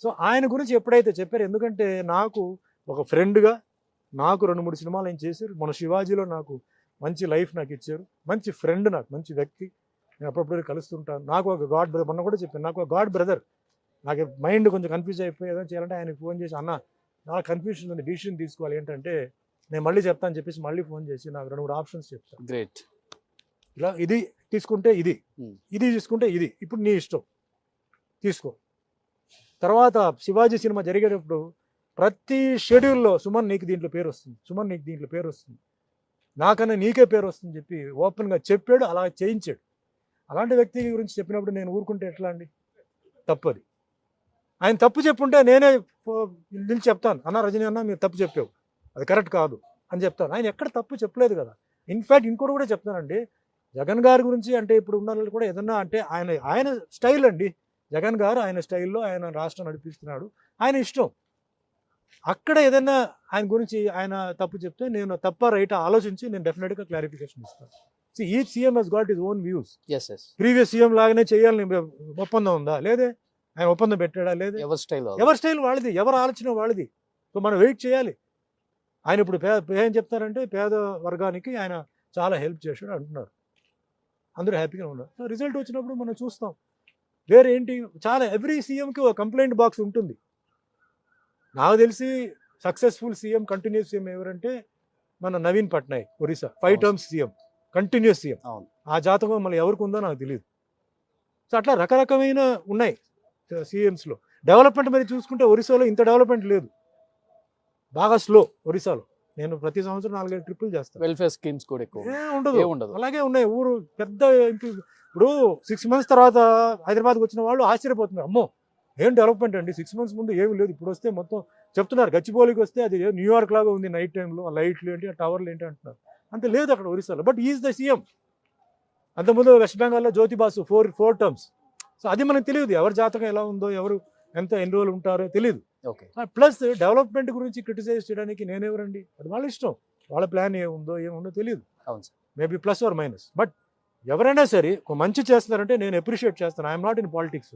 సో ఆయన గురించి ఎప్పుడైతే చెప్పారు, ఎందుకంటే నాకు ఒక ఫ్రెండ్గా నాకు 2-3 సినిమాలు ఆయన చేశారు. మన శివాజీలో నాకు మంచి లైఫ్ నాకు ఇచ్చారు. మంచి ఫ్రెండ్, నాకు మంచి వ్యక్తి. నేను అప్పుడప్పుడు కలుస్తుంటాను. నాకు ఒక గాడ్ బ్రదర్, మొన్న కూడా చెప్పాను, నాకు ఒక గాడ్ బ్రదర్. నాకు మైండ్ కొంచెం కన్ఫ్యూజ్ అయిపోయి ఏదైనా చేయాలంటే ఆయనకి ఫోన్ చేసి, అన్న నాకు కన్ఫ్యూజన్ ఉంది, డిసిషన్ తీసుకోవాలి, ఏంటంటే నేను మళ్ళీ చెప్తాను చెప్పేసి మళ్ళీ ఫోన్ చేసి నాకు 2-3 ఆప్షన్స్ చెప్తాను. గ్రేట్. ఇలా ఇది తీసుకుంటే ఇది, ఇది తీసుకుంటే ఇది, ఇప్పుడు నీ ఇష్టం తీసుకో. తర్వాత శివాజీ సినిమా జరిగేటప్పుడు ప్రతి షెడ్యూల్లో సుమన్ నీకు దీంట్లో పేరు వస్తుంది, సుమన్ నీకు దీంట్లో పేరు వస్తుంది, నాకన్నా నీకే పేరు వస్తుంది చెప్పి ఓపెన్గా చెప్పాడు. అలా చేయించాడు. అలాంటి వ్యక్తి గురించి చెప్పినప్పుడు నేను ఊరుకుంటే ఎట్లా అండి? తప్పది. ఆయన తప్పు చెప్పుంటే నేనే నిలిచి చెప్తాను, అన్న రజనీ అన్న మీరు తప్పు చెప్పావు, అది కరెక్ట్ కాదు అని చెప్తాను. ఆయన ఎక్కడ తప్పు చెప్పలేదు కదా. ఇన్ఫ్యాక్ట్ ఇంకోటి కూడా చెప్తానండి, జగన్ గారి గురించి అంటే ఇప్పుడు ఉన్న వాళ్ళు కూడా ఏదన్నా అంటే ఆయన స్టైల్ అండి. జగన్ గారు ఆయన స్టైల్లో ఆయన రాష్ట్రం నడిపిస్తున్నాడు, ఆయన ఇష్టం. అక్కడ ఏదైనా ఆయన గురించి ఆయన తప్పు చెప్తే నేను తప్ప రైట్ ఆలోచించి నేను డెఫినెట్గా క్లారిఫికేషన్ ఇస్తాను. Each CM he's got his own views. Previous CM లాగానే చేయాలని ఒప్పందం ఉందా? లేదే. ఆయన ఒప్పందం పెట్టాడా? లేదు. ఎవరి స్టైల్ వాళ్ళది, ఎవరి ఆలోచన వాళ్ళది. సో మనం వెయిట్ చేయాలి. ఆయన ఇప్పుడు ఏం చెప్తారంటే పేద వర్గానికి ఆయన చాలా హెల్ప్ చేశాడు అంటున్నారు, అందరూ హ్యాపీగా ఉన్నారు. సో రిజల్ట్ వచ్చినప్పుడు మనం చూస్తాం. వేరే ఏంటి, చాలా ఎవ్రీ సీఎంకి ఒక కంప్లైంట్ బాక్స్ ఉంటుంది. నాకు తెలిసి సక్సెస్ఫుల్ సీఎం, కంటిన్యూస్ సీఎం ఎవరంటే మన Naveen Patnaik, Orissa 5 terms CM, continuous CM. ఆ జాతకం మళ్ళీ ఎవరికి ఉందో నాకు తెలియదు. సో అట్లా రకరకమైన ఉన్నాయి సీఎంస్లో. డెవలప్మెంట్ మరి చూసుకుంటే ఒరిస్సాలో ఇంత డెవలప్మెంట్ లేదు, బాగా స్లో ఒరిస్సాలో. నేను ప్రతి సంవత్సరం 4-5 ట్రిప్పులు చేస్తాను. వెల్ఫేర్ స్కీమ్స్ కూడా ఎక్కువ ఉండదు, అలాగే ఉన్నాయి. ఊరు పెద్ద ఇప్పుడు 6 మంత్స్ తర్వాత హైదరాబాద్కి వచ్చిన వాళ్ళు ఆశ్చర్యపోతున్నారు, అమ్మో ఏం డెవలప్మెంట్ అండి, 6 మంత్స్ ముందు ఏమి లేదు, ఇప్పుడు వస్తే మొత్తం చెప్తున్నారు. గచ్చిబౌలికి వస్తే అది న్యూయార్క్ లాగా ఉంది నైట్ టైంలో, ఆ లైట్లు ఏంటి, ఆ టవర్లు ఏంటి అంటున్నారు. అంత లేదు అక్కడ ఒరిస్సాలో. But is the CM. అంతకుముందు వెస్ట్ బెంగాల్లో జ్యోతి బాసు 4 టర్మ్స్. సో అది మనకు తెలియదు, ఎవరి జాతకం ఎలా ఉందో, ఎవరు ఎన్ని రోజులు ఉంటారో తెలియదు. ప్లస్ డెవలప్మెంట్ గురించి క్రిటిసైజ్ చేయడానికి నేనెవరండి? అది వాళ్ళ ఇష్టం, వాళ్ళ ప్లాన్ ఏముందో తెలియదు. Maybe plus or minus. But ఎవరైనా సరే ఒక మంచి చేస్తున్నారంటే నేను అప్రిషియేట్ చేస్తాను. I'm not in politics.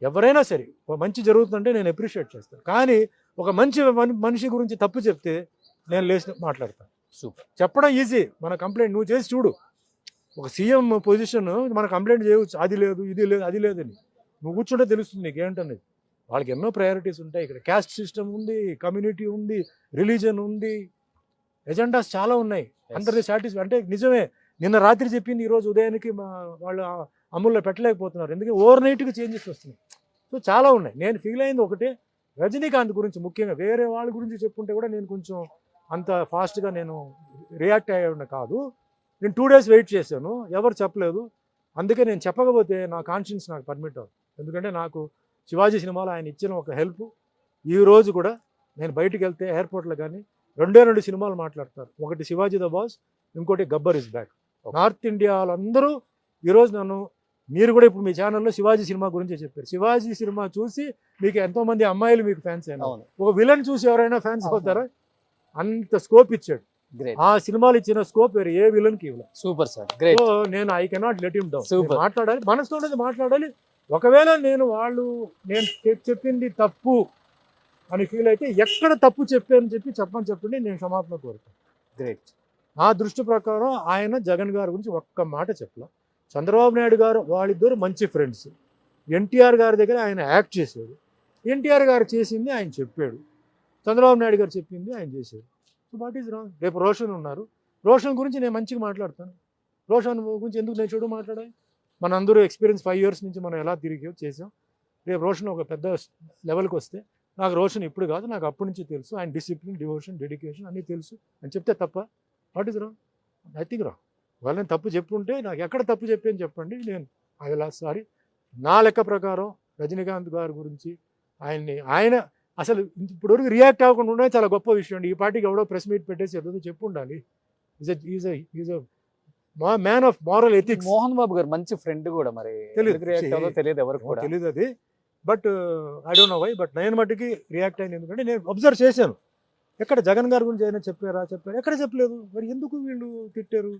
ఎవరైనా సరే ఒక మంచి జరుగుతుందంటే నేను అప్రిషియేట్ చేస్తాను. కానీ ఒక మంచి మనిషి గురించి తప్పు చెప్తే నేను లేచి మాట్లాడతాను. సూపర్. చెప్పడం ఈజీ, మన కంప్లైంట్ నువ్వు చేసి చూడు. ఒక సీఎం పొజిషన్ మన కంప్లైంట్ చేయవచ్చు, అది లేదు, ఇది లేదు, అది లేదని. నువ్వు కూర్చుంటే తెలుస్తుంది నీకు ఏంటనేది. వాళ్ళకి ఎన్నో ప్రయారిటీస్ ఉంటాయి. ఇక్కడ క్యాస్ట్ సిస్టమ్ ఉంది, కమ్యూనిటీ ఉంది, రిలీజన్ ఉంది, ఎజెండాస్ చాలా ఉన్నాయి. అందరి సాటిస్ఫై అంటే నిజమే. నిన్న రాత్రి చెప్పింది ఈరోజు ఉదయానికి వాళ్ళు అమల్లో పెట్టలేకపోతున్నారు, ఎందుకంటే ఓవర్ నైట్గా చేంజెస్ వస్తున్నాయి. సో చాలా ఉన్నాయి. నేను ఫీల్ అయింది ఒకటే, రజనీకాంత్ గురించి ముఖ్యంగా. వేరే వాళ్ళ గురించి చెప్పుంటే కూడా నేను కొంచెం అంత ఫాస్ట్గా నేను రియాక్ట్ అయ్యేవాడిని కాదు. నేను 2 days వెయిట్ చేశాను, ఎవరు చెప్పలేదు. అందుకే నేను చెప్పకపోతే నా కాన్షియన్స్ నాకు పర్మిట్ అవ్వదు. ఎందుకంటే నాకు శివాజీ సినిమాలో ఆయన ఇచ్చిన ఒక హెల్ప్ ఈ రోజు కూడా నేను బయటికి వెళ్తే ఎయిర్పోర్ట్లో కానీ 2 సినిమాలు మాట్లాడతారు. ఒకటి శివాజీ ద బాస్, ఇంకోటి Gabbar is back. North India వాళ్ళందరూ ఈరోజు నన్ను, మీరు కూడా ఇప్పుడు మీ ఛానల్లో శివాజీ సినిమా గురించి చెప్పారు. శివాజీ సినిమా చూసి మీకు ఎంతోమంది అమ్మాయిలు మీకు ఫ్యాన్స్ అయినా, ఒక విలన్ చూసి ఎవరైనా ఫ్యాన్స్ అవుతారా? అంత స్కోప్ ఇచ్చాడు. ఆ సినిమాలు ఇచ్చిన స్కోప్ వేరే ఏ విలన్కి ఇవ్వలేదు. Super sir, great. సో నేను I cannot let him down. Super. మాట్లాడాలి, మనసుతో ఉన్నది మాట్లాడాలి. ఒకవేళ నేను చెప్పింది తప్పు అని ఫీల్ అయితే ఎక్కడ తప్పు చెప్పానని చెప్పండి, నేను క్షమాపణ కోరుతాను. గ్రేట్. నా దృష్టి ప్రకారం ఆయన జగన్ గారి గురించి ఒక్క మాట చెప్పలే. చంద్రబాబు నాయుడు గారు వాళ్ళిద్దరు మంచి ఫ్రెండ్స్. ఎన్టీఆర్ గారి దగ్గర ఆయన యాక్ట్ చేశాడు, ఎన్టీఆర్ గారు చేసింది ఆయన చెప్పాడు, చంద్రబాబు నాయుడు గారు చెప్పింది ఆయన చేశాడు. So what is wrong? రేపు రోషన్ ఉన్నారు, రోషన్ గురించి నేను మంచిగా మాట్లాడతాను. రోషన్ గురించి ఎందుకు నేను చెడు మాట్లాడాలి? మన అందరూ ఎక్స్పీరియన్స్ 5 years నుంచి మనం ఎలా తిరిగి చేసాం. రేపు రోషన్ ఒక పెద్ద లెవెల్కి వస్తే నాకు రోషన్ ఇప్పుడు కాదు, నాకు అప్పటి నుంచి తెలుసు. ఆయన డిసిప్లిన్, డివోషన్, డెడికేషన్ అన్నీ తెలుసు అని చెప్తే తప్ప? What is wrong? Nothing wrong. వాళ్ళు నేను తప్పు చెప్పుంటే నాకు ఎక్కడ తప్పు చెప్పని చెప్పండి, నేను ఐ విల్ సారీ. నా లెక్క ప్రకారం రజనీకాంత్ గారి గురించి ఆయన అసలు ఇప్పటివరకు రియాక్ట్ అవ్వకుండా ఉండడం చాలా గొప్ప విషయం అండి. ఈ పార్టీకి ఎవడో ప్రెస్ మీట్ పెట్టేసి ఏదో చెప్పు ఉండాలి. Is man of moral ethics. Mohan Babu garu మంచి ఫ్రెండ్ కూడా, మరి తెలియదు ఎవరికి కూడా తెలియదు అది. But I don't know why, but నేను మట్టుకి రియాక్ట్ అయింది. ఎందుకంటే నేను అబ్జర్వ్ చేశాను, ఎక్కడ జగన్ గారి గురించి అయినా చెప్పారు, ఎక్కడ చెప్పలేదు. మరి ఎందుకు వీళ్ళు తిట్టారు?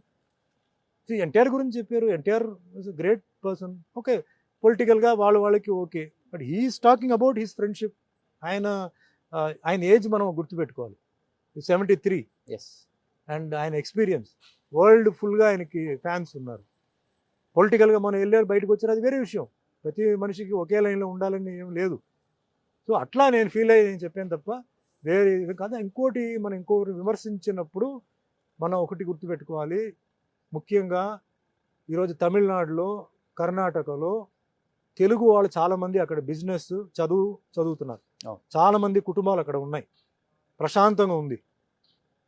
ఎన్టీఆర్ గురించి చెప్పారు, NTR was a great person. Okay, పొలిటికల్గా వాళ్ళకి okay, but he is talking about his friendship. ఆయన ఏజ్ మనం గుర్తుపెట్టుకోవాలి, 73. ఎస్. అండ్ ఆయన ఎక్స్పీరియన్స్, వరల్డ్ ఫుల్గా ఆయనకి ఫ్యాన్స్ ఉన్నారు. పొలిటికల్గా మనం వెళ్ళారు, బయటకు వచ్చారు, అది వేరే విషయం. ప్రతి మనిషికి ఒకే లైన్లో ఉండాలని ఏం లేదు. సో అట్లా నేను ఫీల్ అయ్యి నేను చెప్పాను తప్ప వేరే కాదు. ఇంకోటి విమర్శించినప్పుడు మనం ఒకటి గుర్తుపెట్టుకోవాలి. ముఖ్యంగా ఈరోజు తమిళనాడులో, కర్ణాటకలో తెలుగు వాళ్ళు చాలామంది అక్కడ బిజినెస్ చదువుతున్నారు. చాలామంది కుటుంబాలు అక్కడ ఉన్నాయి, ప్రశాంతంగా ఉంది.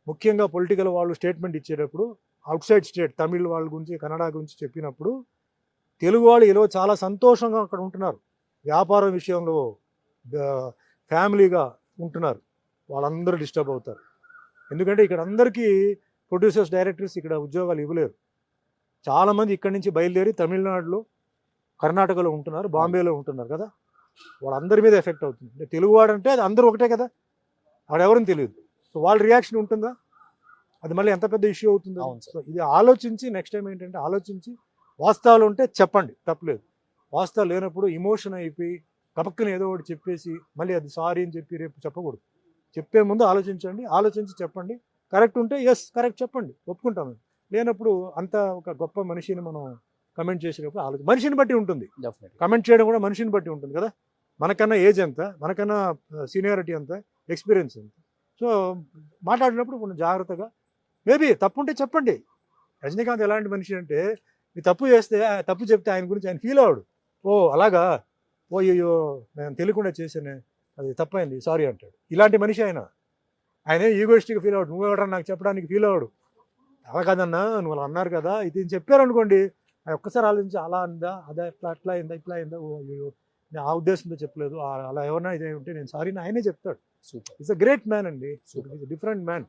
ముఖ్యంగా పొలిటికల్ వాళ్ళు స్టేట్మెంట్ ఇచ్చేటప్పుడు అవుట్ సైడ్ స్టేట్ తమిళ్ వాళ్ళ గురించి, కన్నడ గురించి చెప్పినప్పుడు తెలుగు వాళ్ళు ఈరోజు చాలా సంతోషంగా అక్కడ ఉంటున్నారు. వ్యాపారం విషయంలో ఫ్యామిలీగా ఉంటున్నారు. వాళ్ళందరూ డిస్టర్బ్ అవుతారు. ఎందుకంటే ఇక్కడ అందరికీ ప్రొడ్యూసర్స్, డైరెక్టర్స్ ఇక్కడ ఉద్యోగాలు ఇవ్వలేరు. చాలామంది ఇక్కడి నుంచి బయలుదేరి తమిళనాడులో, కర్ణాటకలో ఉంటున్నారు, బాంబేలో ఉంటున్నారు కదా. వాళ్ళందరి మీద ఎఫెక్ట్ అవుతుంది. అంటే తెలుగువాడు అంటే అది అందరూ ఒకటే కదా, వాడెవరని తెలియదు. సో వాళ్ళ రియాక్షన్ ఉంటుందా? అది మళ్ళీ ఎంత పెద్ద ఇష్యూ అవుతుందో. సో ఇది ఆలోచించి నెక్స్ట్ టైం ఏంటంటే ఆలోచించి, వాస్తవాలు ఉంటే చెప్పండి, తప్పలేదు. వాస్తవాలు లేనప్పుడు ఇమోషన్ అయిపోయి కపక్కన ఏదో ఒకటి చెప్పేసి మళ్ళీ అది సారీ అని చెప్పి రేపు చెప్పకూడదు. చెప్పే ముందు ఆలోచించండి, ఆలోచించి చెప్పండి. కరెక్ట్ ఉంటే ఎస్ కరెక్ట్ చెప్పండి, ఒప్పుకుంటాము. లేనప్పుడు అంత ఒక గొప్ప మనిషిని మనం కమెంట్ చేసేటప్పుడు మనిషిని బట్టి ఉంటుంది. కమెంట్ చేయడం కూడా మనిషిని బట్టి ఉంటుంది కదా. మనకన్నా ఏజ్ ఎంత, మనకన్నా సీనియారిటీ ఎంత, ఎక్స్పీరియన్స్ ఎంత. సో మాట్లాడినప్పుడు కొంచెం జాగ్రత్తగా, మేబీ తప్పు ఉంటే చెప్పండి. రజనీకాంత్ ఎలాంటి మనిషి అంటే, మీ తప్పు చెప్తే ఆయన గురించి ఆయన ఫీల్ అవ్వడు. ఓ అలాగా, ఓ అయ్యో నేను తెలియకుండా చేశానే, అది తప్పైంది, సారీ అంటాడు. ఇలాంటి మనిషి ఆయన ఈగోయిస్టిక్గా ఫీల్ అవ్వడు. నువ్వు ఎవడన్నా నాకు చెప్పడానికి ఫీల్ అవ్వడు. అలా కాదన్నా, నువ్వు అలా అన్నారు కదా, ఇది చెప్పారనుకోండి, ఆయన ఒక్కసారి ఆలోచించి అలా అందా, అదే అట్లా అయిందా, ఓ అయ్యో నేను ఆ ఉద్దేశంతో చెప్పలేదు, అలా ఎవరైనా ఇదే ఉంటే నేను సారీ ఆయనే చెప్తాడు. ఇట్స్ అ గ్రేట్ మ్యాన్ అండి, డిఫరెంట్ మ్యాన్.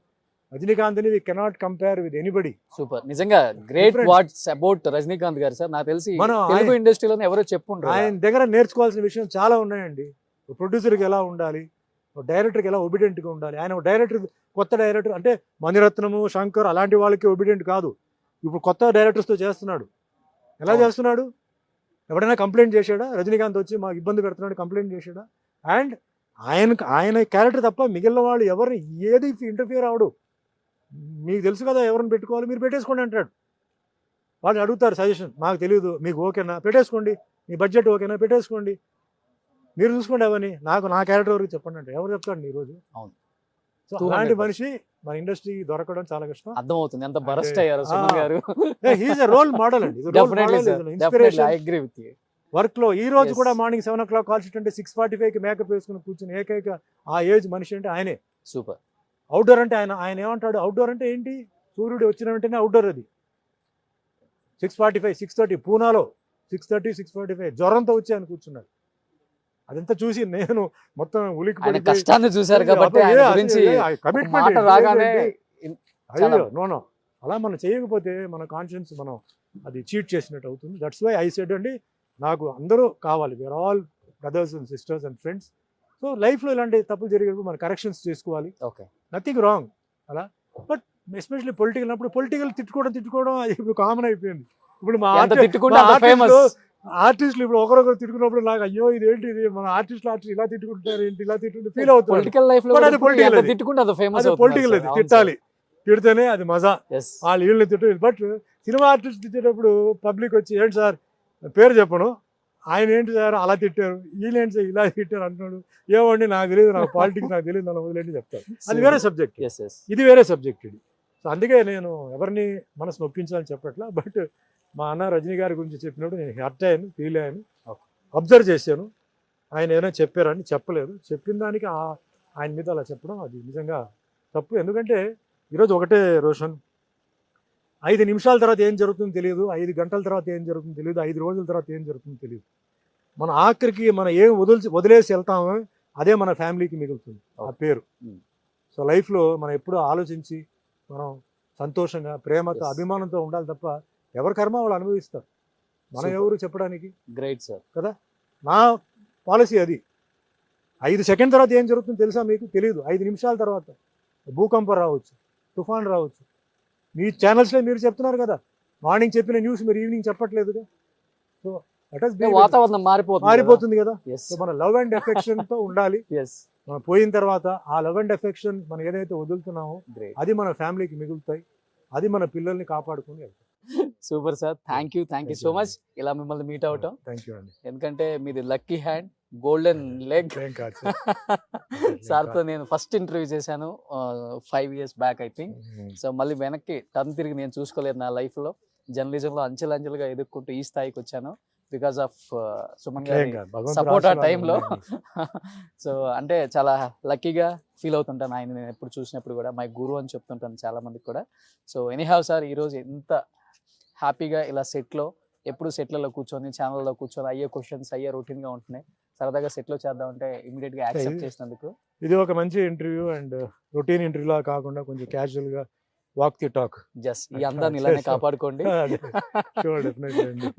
రజనీకాంత్ ని we cannot compare with anybody. Super, నిజంగా great what's about Rajinikanth garu sir. నాకు తెలిసి తెలుగు ఇండస్ట్రీలోనే ఎవరో చెప్పుంటారు. ఆయన దగ్గర నేర్చుకోవాల్సిన విషయం చాలా ఉన్నాయండి. ప్రొడ్యూసర్కి ఎలా ఉండాలి, డైరెక్టర్కి ఎలా ఒబిడెంట్గా ఉండాలి. ఆయన డైరెక్టర్, కొత్త డైరెక్టర్ అంటే మణిరత్నము, శంకర్ అలాంటి వాళ్ళకి ఒబిడెంట్ కాదు. ఇప్పుడు కొత్త డైరెక్టర్స్తో చేస్తున్నాడు. ఎలా చేస్తున్నాడు? ఎవడైనా కంప్లైంట్ చేశాడా? రజనీకాంత్ వచ్చి మాకు ఇబ్బంది పెడుతున్నాడు కంప్లైంట్ చేశాడా? అండ్ ఆయన క్యారెక్టర్ తప్ప మిగిలిన వాళ్ళు ఎవరిని ఏది ఇంటర్ఫియర్ అవడు. మీకు తెలుసు కదా ఎవరిని పెట్టుకోవాలి, మీరు పెట్టేసుకోండి అంటాడు. వాళ్ళు అడుగుతారు సజెషన్, మాకు తెలియదు, మీకు ఓకేనా పెట్టేసుకోండి, మీ బడ్జెట్ ఓకేనా పెట్టేసుకోండి, మీరు చూసుకోండి అవన్నీ, నా క్యారెక్టర్ వరకు చెప్పండి అంటే ఎవరు చెప్తాడు ఈరోజు? అవును. సో అలాంటి మనిషి మన ఇండస్ట్రీ దొరకడం చాలా కష్టం. అర్థమవుతుంది ఎంత బరస్ట్ అయ్యారు సుమన్ గారు. హీఈస్ ఎ రోల్ మోడల్ అండి, ఇన్స్పిరేషన్. వర్క్ లో ఈ రోజు కూడా మార్నింగ్ 7 o'clock కాల్ షీట్ అంటే 6:45కి మేకప్ వేసుకుని కూర్చుని ఏకైక ఆ ఏజ్ మనిషి అంటే ఆయనే. సూపర్. అవుట్డోర్ అంటే ఆయన ఏమంటాడు? అవుట్డోర్ అంటే ఏంటి? సూర్యుడు వచ్చిన వెంటనే అవుట్డోర్ అది. 6:45 6:30 పూనాలో 6:30 6:45 జ్వరంతో వచ్చి ఆయన కూర్చున్నాడు. అదంతా చూసి నేను మొత్తం ఉలికి ఆయన కష్టాన్ని చూశారు కాబట్టి ఆయన గురించి ఒక మాట రాగానే చాలా- నో అలా మనం చేయకపోతే మన కాన్షియన్స్ మనం అది చీట్ చేసినట్టు అవుతుంది. దట్స్ వై ఐ సెడ్ అండి, నాకు అందరూ కావాలి, we are all brothers and sisters and friends. So లైఫ్లో ఇలాంటి తప్పులు జరిగేటప్పుడు మనం కరెక్షన్స్ చేసుకోవాలి, ఓకే నథింగ్ రాంగ్ అలా. బట్ ఎస్పెషల్లీ పొలిటికల్ అప్పుడు పొలిటికల్ తిట్టుకోవడం అది ఇప్పుడు కామన్ అయిపోయింది. ఇప్పుడు మా ఎంత తిట్టుకుంటే అంత ఫేమస్. ఆర్టిస్టులు ఇప్పుడు ఒకరొకరు తిట్టుకున్నప్పుడు నాకు అయ్యో ఇదేంటి ఇది, మన ఆర్టిస్టులు ఇలా తిట్టుకుంటారు ఏంటి, ఇలా తిట్టుకుంటే ఫీల్ అవుతుంది. పొలిటికల్ లైఫ్ లో But కూడా అది ఇప్పుడు political ఎంత అది. తిట్టుకుంటే అది ఫేమస్ అది పొలిటికల్ అది, తిట్టాలి, తిడితేనే అది మజా. వాళ్ళు వీళ్ళని తిట్టు. బట్ సినిమా ఆర్టిస్ట్ తిట్టేటప్పుడు పబ్లిక్ వచ్చి ఏంటి సార్ పేరు చెప్పను, ఆయన ఏంటి సార్ అలా తిట్టారు, వీళ్ళేంటి సార్ ఇలా తిట్టారు అంటున్నాడు, ఏమండి నాకు తెలియదు, నాకు పాలిటిక్స్ నాకు తెలియదు అలా వదిలేంటి చెప్తారు. అది వేరే సబ్జెక్ట్, ఇది వేరే సబ్జెక్ట్ ఇది. సో అందుకే నేను ఎవరిని మనసు నొప్పించాలని చెప్పట్లా. బట్ మా అన్న రజనీ గారి గురించి చెప్పినప్పుడు నేను హర్ట్ అయ్యాను, ఫీల్ అయ్యాను, అబ్జర్వ్ చేశాను. ఆయన ఏమైనా చెప్పారని చెప్పలేదు. చెప్పిన దానికి ఆయన మీద అలా చెప్పడం అది నిజంగా తప్పు. ఎందుకంటే ఈరోజు ఒకటే రోషన్, 5 నిమిషాల తర్వాత ఏం జరుగుతుందో తెలియదు, 5 గంటల తర్వాత ఏం జరుగుతుందో తెలియదు, 5 రోజుల తర్వాత ఏం జరుగుతుందో తెలియదు. మన ఆఖరికి మనం ఏం వదిలేసి వెళ్తామో అదే మన ఫ్యామిలీకి మిగులుతుంది ఆ పేరు. సో లైఫ్లో మనం ఎప్పుడూ ఆలోచించి మనం సంతోషంగా, ప్రేమతో, అభిమానంతో ఉండాలి తప్ప ఎవరి కర్మ వాళ్ళు అనుభవిస్తారు, మనం ఎవరు చెప్పడానికి. గ్రేట్ సార్ కదా, నా పాలసీ అది. 5 సెకండ్ తర్వాత ఏం జరుగుతుందో తెలుసా మీకు? తెలియదు. 5 నిమిషాల తర్వాత భూకంపం రావచ్చు, తుఫాన్ రావచ్చు. మీ ఛానల్స్లో మీరు చెప్తున్నారు కదా, మార్నింగ్ చెప్పిన న్యూస్ మీరు ఈవినింగ్ చెప్పట్లేదుగా. సో వాతావరణం మారిపోతుంది కదా. Yes. సో మన లవ్ అండ్ ఎఫెక్షన్తో ఉండాలి. Yes. మనం పోయిన తర్వాత ఆ లవ్ అండ్ ఎఫెక్షన్ మనం ఏదైతే వదులుతున్నామో Great. అది మన ఫ్యామిలీకి మిగులుతాయి, అది మన పిల్లల్ని కాపాడుకుని వెళ్తాయి. Super sir, thank you so much ఇలా మిమ్మల్ని మీట్ అవటం. థ్యాంక్ యూ అండి. ఎందుకంటే మీది లక్కీ హ్యాండ్, గోల్డెన్ లెగ్. ఏం కాదు సార్తో నేను ఫస్ట్ ఇంటర్వ్యూ చేశాను 5 years back I think. So మళ్ళీ వెనక్కి టర్న్ తిరిగి నేను చూసుకోలేదు నా లైఫ్లో. జర్నలిజంలో అంచెలంచెలుగా ఎదుర్కొంటూ ఈ స్థాయికి వచ్చాను బికాస్ ఆఫ్ సుమన్ గారి సపోర్ట్ ఆ టైంలో. సో అంటే చాలా లక్కీగా ఫీల్ అవుతుంటాను ఆయన నేను ఎప్పుడు చూసినప్పుడు కూడా, మై గురు అని చెప్తుంటాను చాలా మందికి కూడా. సో ఎనీహావ్ సార్, ఈరోజు ఎంత హ్యాపీగా ఇలా సెట్లో, ఎప్పుడు సెట్లలో కూర్చొని ఛానల్లో కూర్చొని అయ్యే క్వశ్చన్స్ అయ్యే రొటీన్గా ఉంటున్నాయి, సరదాగా సెట్లో చేద్దామంటే ఇమీడియట్గా యాక్సెప్ట్ చేసినందుకు. ఇది ఒక మంచి ఇంటర్వ్యూ అండ్ రొటీన్ ఇంటర్వ్యూలా కాకుండా కొంచెం క్యాజువల్గా వాక్ ది టాక్. జస్ట్ ఈ అందాన్ని ఇలానే కాపాడుకోండి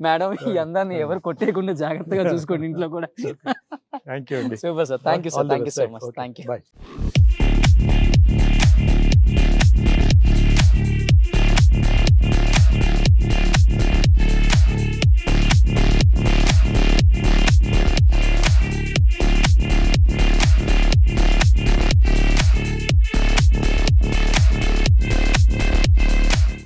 మేడం, ఈ అందాన్ని ఎవరు కొట్టేయకుండా జాగ్రత్తగా చూసుకోండి ఇంట్లో కూడా. థ్యాంక్ యూ అండి. సూపర్ సార్, థ్యాంక్ యూ సార్, thank you so much, thank you. Bye.